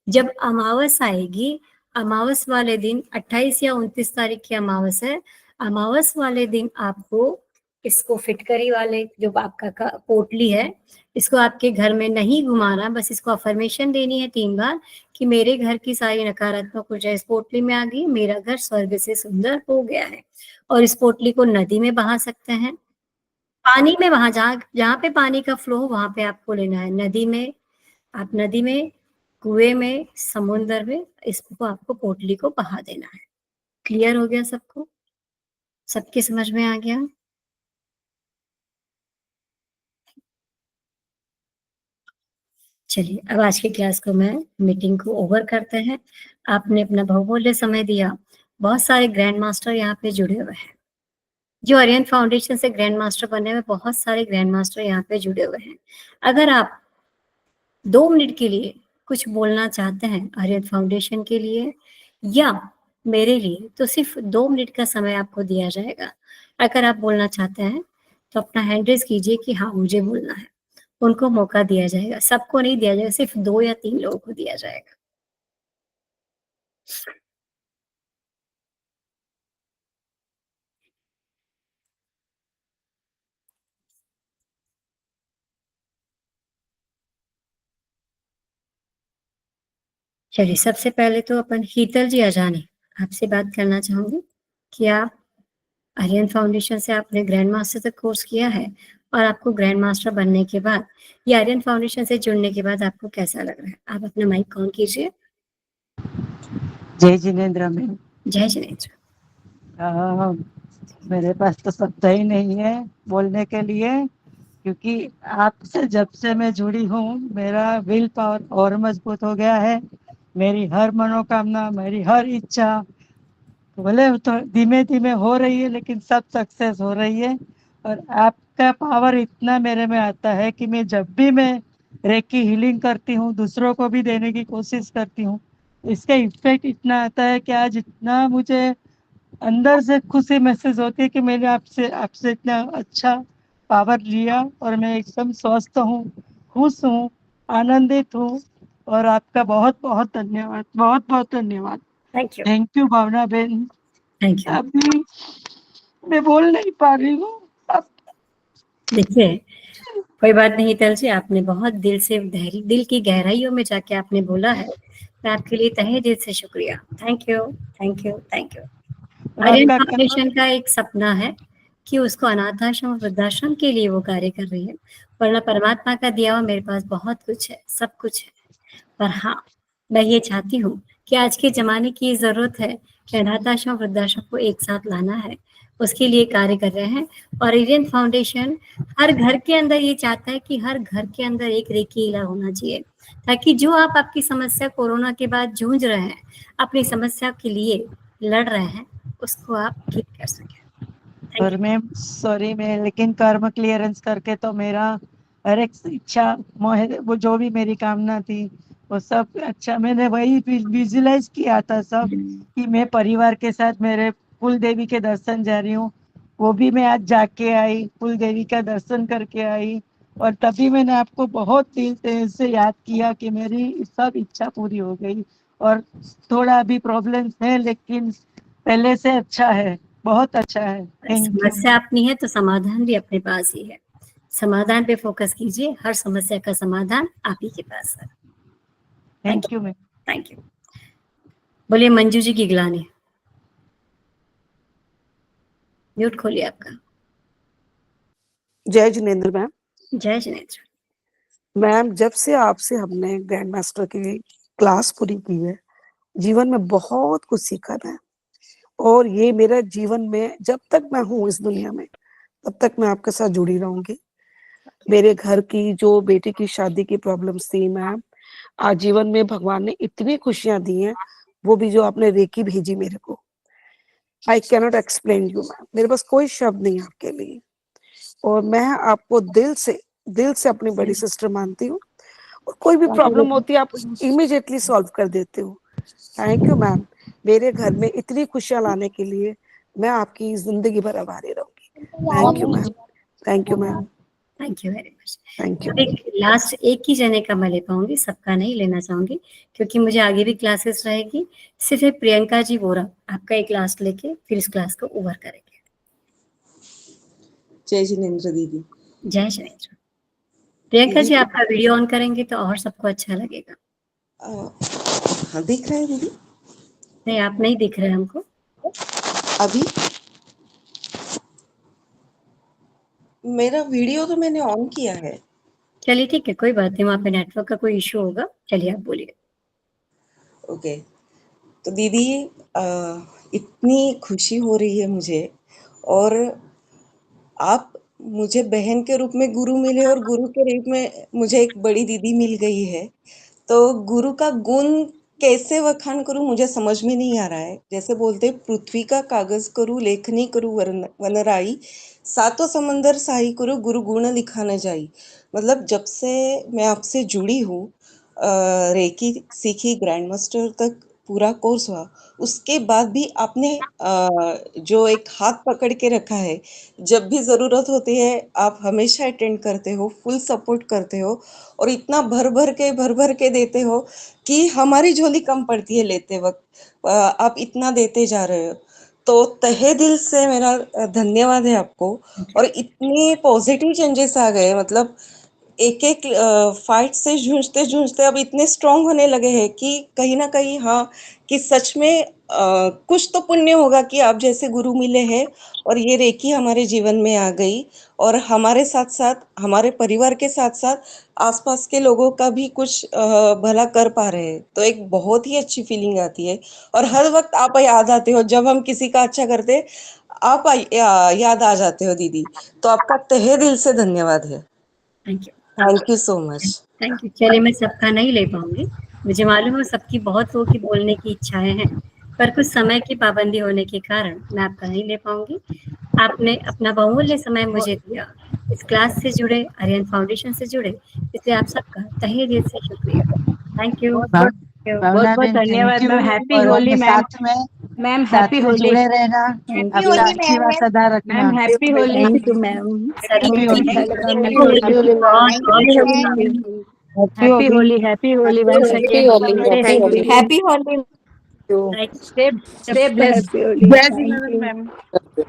जब अमावस आएगी, अमावस वाले दिन 28 या 29 तारीख की अमावस है, अमावस वाले दिन आपको इसको फिटकरी वाले जो आपका पोटली है, इसको आपके घर में नहीं घुमाना, बस इसको अफर्मेशन देनी है 3 बार कि मेरे घर की सारी नकारात्मक ऊर्जा इस पोटली में आ गई, मेरा घर स्वर्ग से सुंदर हो गया है। और इस पोटली को नदी में बहा सकते हैं, पानी में, वहां जहाँ जहाँ पे पानी का फ्लो हो वहां पे आपको लेना है। नदी में, आप नदी में, कुएं में, समुन्द्र में इसको आपको पोटली को बहा देना है। क्लियर हो गया सबको? सबके समझ में आ गया? चलिए, अब आज की क्लास को मैं मीटिंग को ओवर करते हैं। आपने अपना बहुमूल्य समय दिया। बहुत सारे ग्रैंड मास्टर यहाँ पे जुड़े हुए हैं। जो आर्यन फाउंडेशन से ग्रैंड मास्टर बने हुए, बहुत सारे ग्रैंड मास्टर यहाँ पे जुड़े हुए हैं। अगर आप 2 मिनट के लिए कुछ बोलना चाहते हैं आर्यन फाउंडेशन के लिए या मेरे लिए, तो सिर्फ 2 मिनट का समय आपको दिया जाएगा। अगर आप बोलना चाहते हैं तो अपना हैंड रेज कीजिए कि हाँ मुझे बोलना है। उनको मौका दिया जाएगा, सबको नहीं दिया जाएगा, सिर्फ 2 या 3 लोगों को दिया जाएगा। चलिए, सबसे पहले तो अपन हीतल जी अजानी आपसे बात करना चाहूंगी कि आप आर्यन फाउंडेशन से आपने ग्रैंड मास्टर तक कोर्स किया है और आपको ग्रैंड मास्टर बनने के बाद या आर्यन फाउंडेशन से जुड़ने के बाद आपको कैसा लग रहा है? आप अपना माइक ऑन कीजिए। जय जिनेन्द्र मैम। जय जिनेन्द्र। मेरे पास तो शब्द ही नहीं है बोलने के लिए, क्योंकि आपसे जब से मैं जुड़ी हूँ मेरा विल पावर और मजबूत हो गया है। मेरी हर मनोकामना, मेरी हर इच्छा भले तो धीमे धीमे हो रही है लेकिन सब सक्सेस हो रही है। और आपका पावर इतना मेरे में आता है कि मैं जब भी मैं रेकी हीलिंग करती हूँ दूसरों को भी देने की कोशिश करती हूँ, इसका इफेक्ट इतना आता है कि आज इतना मुझे अंदर से खुशी महसूस होती है कि मैंने आपसे आपसे इतना अच्छा पावर लिया और मैं एकदम स्वस्थ हूँ, खुश हूँ, आनंदित हूँ। और आपका बहुत बहुत धन्यवाद, बहुत बहुत धन्यवाद। Thank you. थैंक यू भावना बहन। Thank you. अभी मैं बोल नहीं पा रही हूँ अब। देखिए, कोई बात नहीं हीतल जी, आपने बहुत दिल से दिल की गहराइयों में जाके आपने बोला है। मैं आपके लिए तहे दिल से शुक्रिया। Thank you, thank you, thank you. Aryan आपका काम फाउंडेशन का एक सपना है कि उसको अनाथ आश्रम और वृद्धाश्रम के लिए वो कार्य कर रही है, वरना परमात्मा का दिया हुआ मेरे पास बहुत कुछ है, सब कुछ है। पर हाँ, मैं ये चाहती हूँ कि आज के ज़माने की ये ज़रूरत है कि अनाथ आश्रम, वृद्धाश्रम को एक साथ लाना है, उसके लिए कार्य कर रहे हैं। और आर्यन फाउंडेशन हर घर के अंदर ये चाहता है कि हर घर के अंदर एक रेकी इला होना चाहिए, ताकि जो आप आपकी समस्या कोरोना के बाद जूझ रहे हैं, अपनी समस्या के लिए लड़ रहे हैं, उसको आप ठीक कर सकें। थैंक और यू। मैम सॉरी मैं, लेकिन कर्म क्लियरेंस करके तो मेरा हर एक इच्छा वो जो भी मेरी कामना थी वो सब अच्छा मैंने वही विजुलाइज किया था सब, कि मैं परिवार के साथ मेरे कुल देवी के दर्शन जा रही हूँ। वो भी मैं आज जाके आई, कुल देवी का दर्शन करके आई। और तभी मैंने आपको बहुत दिल से याद किया कि मेरी सब इच्छा पूरी हो गई। और थोड़ा अभी प्रॉब्लम्स है लेकिन पहले से अच्छा है, बहुत अच्छा है। Thank you. समस्या अपनी है तो समाधान भी अपने पास ही है। समाधान पे फोकस कीजिए, हर समस्या का समाधान आप ही के पास है। Thank thank you. You ma'am. Thank you. बोलिए मंजू जी की गिलानी। म्यूट खोलिए आपका। जय जिनेन्द्र मैम। जय जिनेन्द्र। मैम, जब से आपसे हमने ग्रैंड मास्टर की क्लास पूरी की है, जीवन में बहुत कुछ सीखा है। और ये मेरा जीवन में जब तक मैं हूँ इस दुनिया में तब तक मैं आपके साथ जुड़ी रहूंगी। मेरे घर की जो बेटे की शादी की प्रॉब्लम्स थी मैम, आज जीवन में भगवान ने इतनी खुशियां दी हैं, वो भी जो आपने रेकी भेजी मेरे को, I cannot explain you ma'am, मेरे पास कोई शब्द नहीं है आपके लिए। और मैं आपको दिल से अपनी बड़ी सिस्टर मानती हूँ, और कोई भी प्रॉब्लम होती है आप इमीडिएटली सॉल्व कर देते हो। थैंक यू मैम, मेरे घर में इतनी खुशियां लाने के लिए मैं आपकी जिंदगी भर आभारी रहूंगी। Thank you ma'am, thank you ma'am, thank you very much. Thank you. एक लास्ट एक ही जने का मैं ले पाऊंगी, सबका नहीं लेना चाहूंगी, क्योंकि मुझे आगे भी क्लासेस रहेगी। सिर्फ एक प्रियंका जी वोरा, आपका एक क्लास लेके फिर इस क्लास को ओवर करेंगे। जय जिनेन्द्र दीदी। जय शनेन्द्र। प्रियंका जी आपका वीडियो ऑन करेंगे तो और सबको अच्छा लगेगा। हाँ, दिख रहा है दीदी? नहीं, आप नहीं दिख रहे हमको अभी मेरा वीडियो तो मैंने ऑन किया है। चलिए ठीक है, कोई बात नहीं, वहाँ पे नेटवर्क का कोई इशू होगा। चलिए आप बोलिए। ओके, तो दीदी इतनी खुशी हो रही है मुझे, और आप मुझे बहन के रूप में गुरु मिले और गुरु के रूप में मुझे एक बड़ी दीदी मिल गई है। तो गुरु का गुण कैसे बखान करूं मुझे समझ में नहीं आ रहा है। जैसे बोलते पृथ्वी का कागज करूं, लेखनी करूं वनराई, सातों समंदर साही करूं, गुरु गुण लिखा न जाई। मतलब जब से मैं आपसे जुड़ी हूँ, रेकी सीखी, ग्रैंड मास्टर तक पूरा कोर्स हुआ, उसके बाद भी आपने जो एक हाथ पकड़ के रखा है, जब भी ज़रूरत होती है आप हमेशा अटेंड करते हो, फुल सपोर्ट करते हो, और इतना भर भर के देते हो कि हमारी झोली कम पड़ती है लेते वक्त। आप इतना देते जा रहे हो, तो तहे दिल से मेरा धन्यवाद है आपको। और इतने पॉजिटिव चेंजेस आ गए, मतलब एक एक फाइट से जूझते अब इतने स्ट्रांग होने लगे हैं कि कहीं ना कहीं, हाँ, कि सच में कुछ तो पुण्य होगा कि आप जैसे गुरु मिले हैं, और ये रेकी हमारे जीवन में आ गई, और हमारे साथ साथ, हमारे परिवार के साथ साथ आसपास के लोगों का भी कुछ भला कर पा रहे हैं। तो एक बहुत ही अच्छी फीलिंग आती है, और हर वक्त आप याद आते हो। जब हम किसी का अच्छा करते, आप याद आ जाते हो दीदी। तो आपका तहे दिल से धन्यवाद है। Thank you, thank you so much. Thank you. चलिए, मैं सबका नहीं ले पाऊंगी, मुझे मालूम है सबकी बहुत लोगों की बोलने की इच्छाएं हैं, पर कुछ समय की पाबंदी होने के कारण मैं आपका नहीं ले पाऊंगी। आपने अपना बहुमूल्य समय मुझे दिया, इस क्लास से जुड़े, आर्यन फाउंडेशन से जुड़े, इसलिए आप सबका तहे दिल से शुक्रिया। Thank you. भावना बहन, धन्यवाद thank you। मैम। हैप्पी और होली अपने मैम। साथ में मैम हैप्पी होली। जुड़े रहना, Happy अपना होली, आशीर्वाद सदा रखना। Ma'am happy Holi. Thank you ma'am. Happy Holi. Happy Holi बहुत बहुत शुक्रिया। Happy Holi happy Holi once again. Happy Holi. Stay blessed.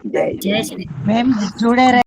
जय श्री जय श्री। मैम, जुड़े रहे।